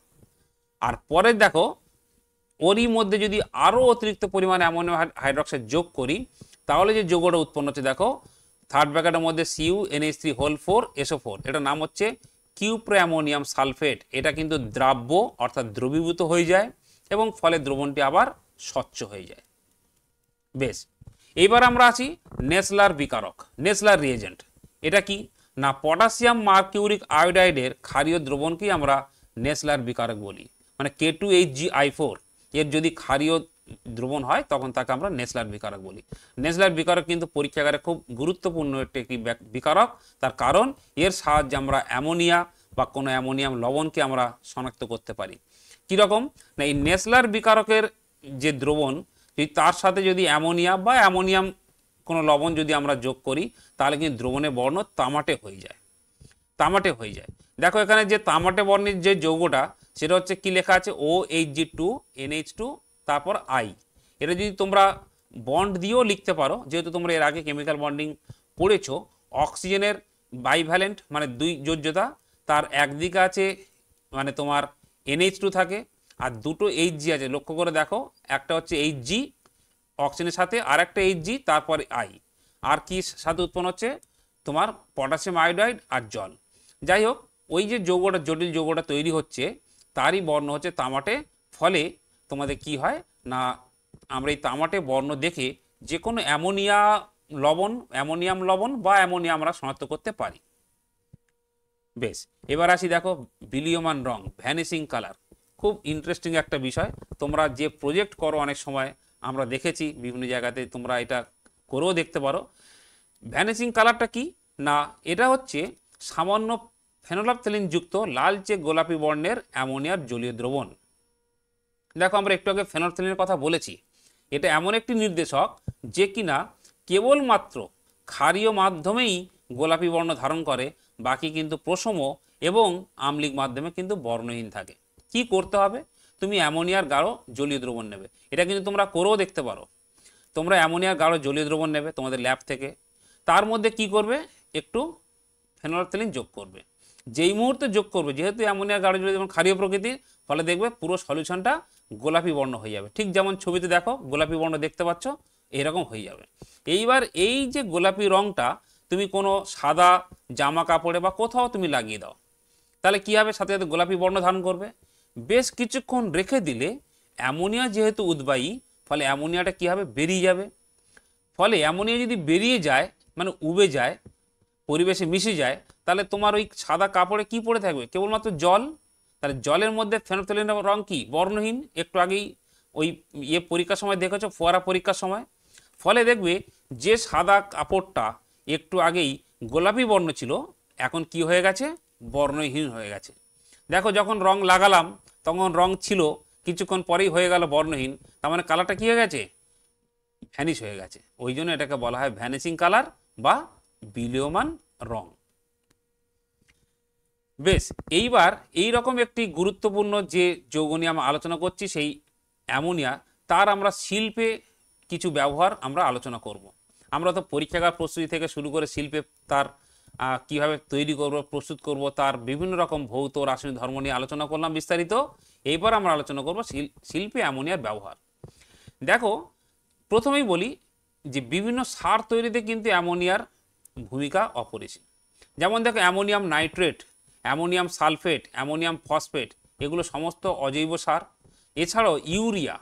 আর পরে দেখো ওরই মধ্যে যদি আরও অতিরিক্ত পরিমাণে অ্যামোনিয়াম হাইড্রক্সাইড যোগ করি, তাহলে যে যৌগটা উৎপন্ন হচ্ছে দেখো থার্ড ব্র্যাকেটের মধ্যে CuNH3 4SO4, এটার নাম হচ্ছে কিউপ্রো অ্যামোনিয়াম সালফেট। এটা কিন্তু দ্রাব্য অর্থাৎ দ্রবীভূত হয়ে যায় এবং ফলে দ্রবণটি আবার স্বচ্ছ হয়ে যায়। বেশ, এইবার আমরা আসি নেসলার বিকারক, নেসলার রিয়েজেন্ট। এটা কি না, পটাশিয়াম মার্কিউরিক আয়োডাইডের ক্ষারীয় দ্রবণকেই আমরা নেসলার বিকারক বলি। মানে K2HgI4 এর যদি ক্ষারীয় দ্রবণ হয় তখন তাকে আমরা নেসলার বিকারক বলি। নেসলার বিকারক কিন্তু পরীক্ষাগারে খুব গুরুত্বপূর্ণ একটি বিকারক, তার কারণ এর সাহায্যে আমরা অ্যামোনিয়া বা কোনো অ্যামোনিয়াম লবণকে আমরা শনাক্ত করতে পারি। কীরকম না, এই নেসলার বিকারকের যে দ্রবণ যদি তার সাথে যদি অ্যামোনিয়া বা অ্যামোনিয়াম কোনো লবণ যদি আমরা যোগ করি, তাহলে কিন্তু দ্রবণের বর্ণ তামাটে হয়ে যায়, তামাটে হয়ে যায়। দেখো এখানে যে তামাটে বর্ণের যে যৌগটা সেটা হচ্ছে কি লেখা আছে, OHG2NH2 তারপর I। এটা যদি তোমরা বন্ড দিয়েও লিখতে পারো, যেহেতু তোমরা এর আগে কেমিক্যাল বন্ডিং পড়েছো। অক্সিজেনের বাইভ্যালেন্ট মানে দুই যোজ্যতা, তার একদিকে আছে মানে তোমার NH2 থাকে আর দুটো Hg আছে। লক্ষ্য করে দেখো, একটা হচ্ছে Hg অক্সিজেনের সাথে, আর একটা Hg তারপর I। আর কি সাথে উৎপন্ন হচ্ছে তোমার পটাশিয়াম আয়োডাইড আর জল। যাই হোক, ওই যে যৌগটা জটিল যৌগটা তৈরি হচ্ছে তারই বর্ণ হচ্ছে তামাটে। ফলে তোমাদের কি হয় না, আমরা এই তামাটে বর্ণ দেখে যে কোনো অ্যামোনিয়া লবণ, অ্যামোনিয়াম লবণ বা অ্যামোনিয়া আমরা শনাক্ত করতে পারি। বেশ, এবার আসি দেখো বিলীয়মান রং, ভ্যানিশিং কালার। খুব ইন্টারেস্টিং একটা বিষয়। তোমরা যে প্রজেক্ট করো অনেক সময় আমরা দেখেছি বিভিন্ন জায়গাতে, তোমরা এটা করেও দেখতে পারো। ভ্যানিশিং কালারটা কি না, এটা হচ্ছে সামান্য ফেনোলাফথেলিন যুক্ত লালচে গোলাপি বর্ণের অ্যামোনিয়ার জলীয় দ্রবণ। দেখো আমরা একটু আগে ফেনোলাফথেলিনের কথা বলেছি, এটা এমন একটি নির্দেশক যে কিনা কেবলমাত্র ক্ষারীয় মাধ্যমেই গোলাপি বর্ণ ধারণ করে, বাকি কিন্তু প্রশম এবং আম্লিক মাধ্যমে কিন্তু বর্ণহীন থাকে। কি করতে হবে, তুমি অ্যামোনিয়ার গাঢ় জলীয় দ্রবণ নেবে। এটা কিন্তু তোমরা করেও দেখতে পারো। তোমরা অ্যামোনিয়ার গাঢ় জলীয় দ্রবণ নেবে তোমাদের ল্যাব থেকে, তার মধ্যে কি করবে, একটু ফেনোলাফথেলিন যোগ করবে। যেই মুহূর্তে যোগ করবে, যেহেতু অ্যামোনিয়ার গাঢ় জলীয় দ্রবণ ক্ষারীয় প্রকৃতির, ফলে দেখবে পুরো সলিউশনটা গোলাপি বর্ণ হয়ে যাবে। ঠিক যেমন ছবিতে দেখো গোলাপি বর্ণ দেখতে পাচ্ছ, এরকম হয়ে যাবে। এইবার এই যে গোলাপি রংটা তুমি কোনো সাদা জামা কাপড়ে বা কোথাও তুমি লাগিয়ে দাও, তাহলে কি হবে, সাথে সাথে গোলাপি বর্ণ ধারণ করবে। বেশ কিছুক্ষণ রেখে দিলে অ্যামোনিয়া যেহেতু উদ্বায়ী, ফলে অ্যামোনিয়াটা কি হবে, বেরিয়ে যাবে। ফলে অ্যামোনিয়া যদি বেরিয়ে যায় মানে উবে যায়, পরিবেশে মিশে যায়, তাহলে তোমার ওই সাদা কাপড়ে কি পড়ে থাকবে, কেবলমাত্র জল। তাহলে জলের মধ্যে ফেনোলাফথেলিনের রং কি, বর্ণহীন। একটু আগেই ওই পরীক্ষার সময় দেখেছো, ফোয়ারা পরীক্ষার সময়। ফলে দেখবে যে সাদা কাপড়টা একটু আগেই গোলাপি বর্ণ ছিল, এখন কি হয়ে গেছে, বর্ণহীন হয়ে গেছে। দেখো যখন রং লাগালাম তখন রং ছিল, কিছুক্ষণ পরেই হয়ে গেল বর্ণহীন। তার মানে কালারটা কী হয়ে গেছে, ভ্যানিশ হয়ে গেছে। ওই জন্য এটাকে বলা হয় ভ্যানিশিং কালার বা বিলীয়মান রং। বেশ, এইবার এই রকম একটি গুরুত্বপূর্ণ যে যৌগ নিয়ে আমরা আলোচনা করছি, সেই অ্যামোনিয়া, তার আমরা শিল্পে কিছু ব্যবহার আমরা আলোচনা করব। আমরা তো পরীক্ষাগার প্রস্তুতি থেকে শুরু করে শিল্পে তার কীভাবে তৈরি করব, প্রস্তুত করব, তার বিভিন্ন রকম ভৌত রাসায়নিক ধর্ম নিয়ে আলোচনা করলাম বিস্তারিত। এইবার আমরা আলোচনা করব শিল্পে অ্যামোনিয়ার ব্যবহার। দেখো, প্রথমেই বলি যে বিভিন্ন সার তৈরিতে কিন্তু অ্যামোনিয়ার ভূমিকা অপরিসীম। যেমন দেখো, ammonium nitrate, ammonium sulphate, ammonium phosphate, এগুলো সমস্ত অজৈব সার। এছাড়াও ইউরিয়া,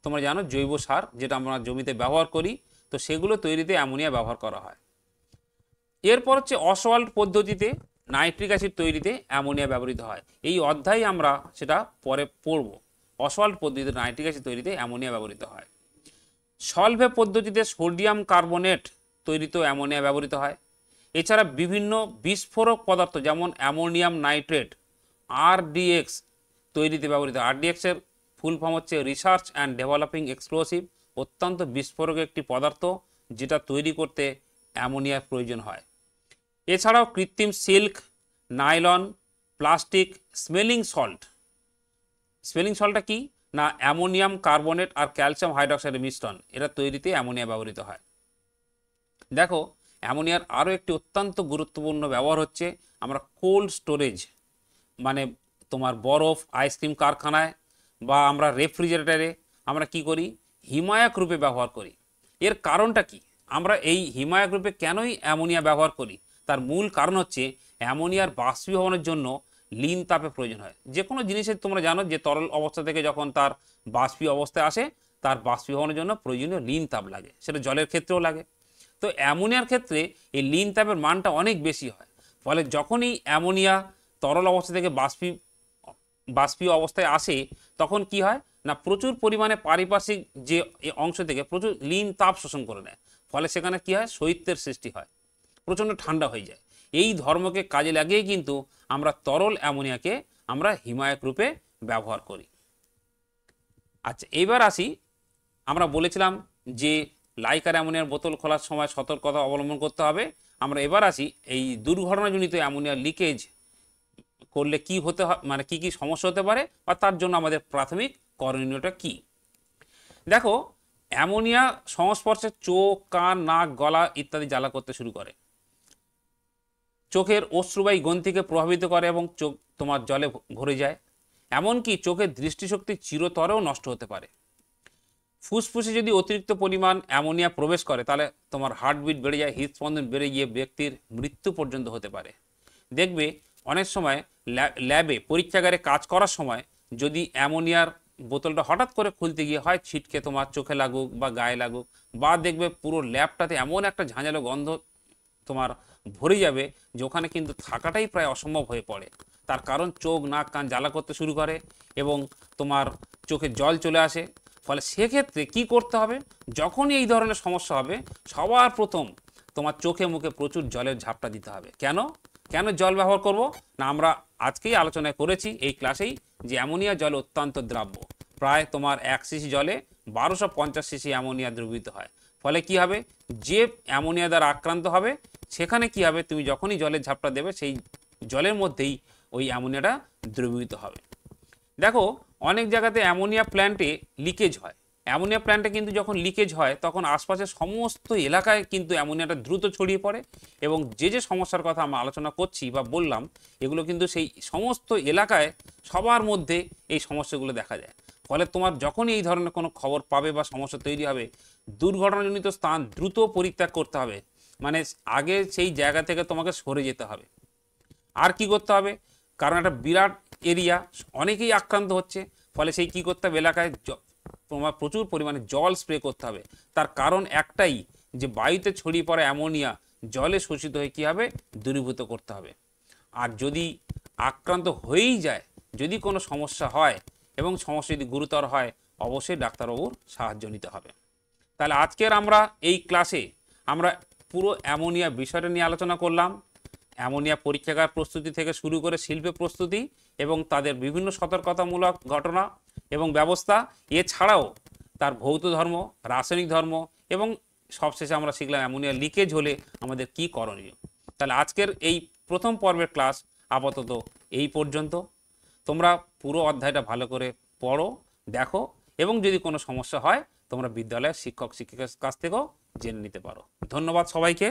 তোমরা জানো জৈব সার যেটা আমরা জমিতে ব্যবহার করি, তো সেগুলো তৈরিতে অ্যামোনিয়া ব্যবহার করা হয়। এরপর হচ্ছে অসওয়াল্ট পদ্ধতিতে নাইট্রিক অ্যাসিড তৈরিতে অ্যামোনিয়া ব্যবহৃত হয়। এই অধ্যায়ে আমরা সেটা পরে পড়ব। অসওয়াল্ট পদ্ধতিতে নাইট্রিক অ্যাসিড তৈরিতে অ্যামোনিয়া ব্যবহৃত হয়। সলভে পদ্ধতিতে সোডিয়াম কার্বনেট তৈরিতেও অ্যামোনিয়া ব্যবহৃত হয়। এছাড়া বিভিন্ন বিস্ফোরক পদার্থ যেমন অ্যামোনিয়াম নাইট্রেট, আরডিএক্স তৈরিতে ব্যবহৃত। আরডিএক্সের ফুল ফর্ম হচ্ছে রিসার্চ অ্যান্ড ডেভেলপিং এক্সপ্লোসিভ, অত্যন্ত বিস্ফোরক একটি পদার্থ যেটা তৈরি করতে অ্যামোনিয়ার প্রয়োজন হয়। এছাড়াও কৃত্রিম silk, nylon, plastic, smelling salt. Smelling সল্টটা কি না, অ্যামোনিয়াম কার্বনেট আর ক্যালসিয়াম হাইড্রক্সাইডের মিশ্রণ, এটা তৈরিতে অ্যামোনিয়া ব্যবহৃত হয়। দেখো, অ্যামোনিয়ার আরও একটি অত্যন্ত গুরুত্বপূর্ণ ব্যবহার হচ্ছে আমরা কোল্ড স্টোরেজ, মানে তোমার বরফ, আইসক্রিম কারখানায় বা আমরা রেফ্রিজারেটরে আমরা কি করি, হিমায়ক রূপে ব্যবহার করি। এর কারণটা কি, আমরা এই হিমায়ক রূপে কেনই অ্যামোনিয়া ব্যবহার করি, তার মূল কারণ হচ্ছে অ্যামোনিয়ার বাষ্পীভবনের জন্য লিন তাপের প্রয়োজন হয়। যে কোনো জিনিসের তোমরা জানো যে তরল অবস্থা থেকে যখন তার বাষ্পীয় অবস্থায় আসে, তার বাষ্পীভবনের জন্য প্রয়োজনীয় লিন তাপ লাগে, সেটা জলের ক্ষেত্রেও লাগে। তো অ্যামোনিয়ার ক্ষেত্রে এই লিন তাপের মানটা অনেক বেশি হয়। ফলে যখনই অ্যামোনিয়া তরল অবস্থা থেকে বাষ্পীয় অবস্থায় আসে, তখন কি হয় না, প্রচুর পরিমাণে পারিপার্শ্বিক যে অংশ থেকে প্রচুর লিন তাপ শোষণ করে নেয়। ফলে সেখানে কি হয়, শৈত্যের সৃষ্টি হয়, প্রচণ্ড ঠান্ডা হয়ে যায়। এই ধর্মকে কাজে লাগিয়ে কিন্তু আমরা তরল অ্যামোনিয়াকে আমরা হিমায়ক রূপে ব্যবহার করি। আচ্ছা, এবার আসি, আমরা বলেছিলাম যে লাইকার অ্যামোনিয়ার বোতল খোলার সময় সতর্কতা অবলম্বন করতে হবে। আমরা এবার আসি এই দুর্ঘটনাজনিত অ্যামোনিয়া লিকেজ করলে কি হতে হয়, মানে কি কি সমস্যা হতে পারে, বা তার জন্য আমাদের প্রাথমিক করণীয়টা কি। দেখো, অ্যামোনিয়া সংস্পর্শে চোখ, কান, নাক, গলা ইত্যাদি জ্বালা করতে শুরু করে, চোখের অশ্রুবাহী গ্রন্থিকে প্রভাবিত করে এবং চোখ তোমার জলে ভরে যায়। এমনকি চোখের দৃষ্টিশক্তি চিরতরেও নষ্ট হতে পারে। ফুসফুসে যদি অতিরিক্ত পরিমাণ অ্যামোনিয়া প্রবেশ করে, তাহলে তোমার হার্টবিট বেড়ে যায়, হৃদস্পন্দন বেড়ে গিয়ে ব্যক্তির মৃত্যু পর্যন্ত হতে পারে। দেখবে অনেক সময় ল্যাবে পরীক্ষাগারে কাজ করার সময় যদি অ্যামোনিয়ার বোতলটা হঠাৎ করে খুলতে গিয়ে হয় ছিটকে তোমার চোখে লাগুক বা গায়ে লাগুক, বা দেখবে পুরো ল্যাবটাতে এমন একটা ঝাঁঝালো গন্ধ তোমার ভরে যাবে যে ওখানে কিন্তু থাকাটাই প্রায় অসম্ভব হয়ে পড়ে। তার কারণ চোখ, নাক, কান জ্বালা করতে শুরু করে এবং তোমার চোখে জল চলে আসে। ফলে সেক্ষেত্রে কি করতে হবে, যখনই এই ধরনের সমস্যা হবে, সবার প্রথম তোমার চোখে মুখে প্রচুর জলের ঝাপটা দিতে হবে। কেন কেন জল ব্যবহার করব না, আমরা আজকেই আলোচনা করেছি এই ক্লাসেই যে অ্যামোনিয়া জল অত্যন্ত দ্রাব্য। প্রায় তোমার 1 সিসি জলে 1250 সিসি অ্যামোনিয়া দ্রবীভূত হয়। ফলে কি হবে, যে অ্যামোনিয়া দ্বারা আক্রান্ত হবে সেখানে কি হবে, তুমি যখনই জলের ঝাপটা দেবে সেই জলের মধ্যেই ওই অ্যামোনিয়াটা দ্রবীভূত হবে। দেখো, অনেক জায়গাতে অ্যামোনিয়া প্ল্যান্টে লিকেজ হয়। অ্যামোনিয়া প্ল্যান্টে কিন্তু যখন লিকেজ হয় তখন আশপাশের সমস্ত এলাকায় কিন্তু অ্যামোনিয়াটা দ্রুত ছড়িয়ে পড়ে এবং যে যে সমস্যার কথা আমরা আলোচনা করছি বা বললাম, এগুলো কিন্তু সেই সমস্ত এলাকায় সবার মধ্যে এই সমস্যাগুলো দেখা যায়। ফলে তোমার যখনই এই ধরনের কোনো খবর পাবে বা সমস্যা তৈরি হবে, দুর্ঘটনাজনিত স্থান দ্রুত পরিত্যাগ করতে হবে, মানে আগে সেই জায়গা থেকে তোমাকে সরে যেতে হবে। আর কি করতে হবে, কারণ একটা বিরাট এরিয়া, অনেকেই আক্রান্ত হচ্ছে, ফলে সেই কী করতে হবে, এলাকায় তোমার প্রচুর পরিমাণে জল স্প্রে করতে হবে। তার কারণ একটাই, যে বায়ুতে ছড়িয়ে পড়া অ্যামোনিয়া জলে শোষিত হয়ে কী হবে, দূরীভূত করতে হবে। আর যদি আক্রান্ত হয়েই যায়, যদি কোনো সমস্যা হয় এবং সমস্যা যদি গুরুতর হয়, অবশ্যই ডাক্তারবাবুর সাহায্য নিতে হবে। তাহলে আজকের আমরা এই ক্লাসে আমরা পুরো অ্যামোনিয়া বিষয়টা নিয়ে আলোচনা করলাম। অ্যামোনিয়া পরীক্ষাগার প্রস্তুতি থেকে শুরু করে শিল্পে প্রস্তুতি এবং তাদের বিভিন্ন সতর্কতামূলক ঘটনা এবং ব্যবস্থা, এছাড়াও তার ভৌত ধর্ম, রাসায়নিক ধর্ম এবং সবশেষে আমরা শিখলাম অ্যামোনিয়া লিকেজ হলে আমাদের কি করণীয়। তাহলে আজকের এই প্রথম পর্বের ক্লাস আপাতত এই পর্যন্ত। তোমরা পুরো অধ্যায়টা ভালো করে পড়ো, দেখো এবং যদি কোনো সমস্যা হয় তোমরা বিদ্যালয়ের শিক্ষক শিক্ষিকার কাছ থেকেও জেনে নিতে পারো। ধন্যবাদ সবাইকে।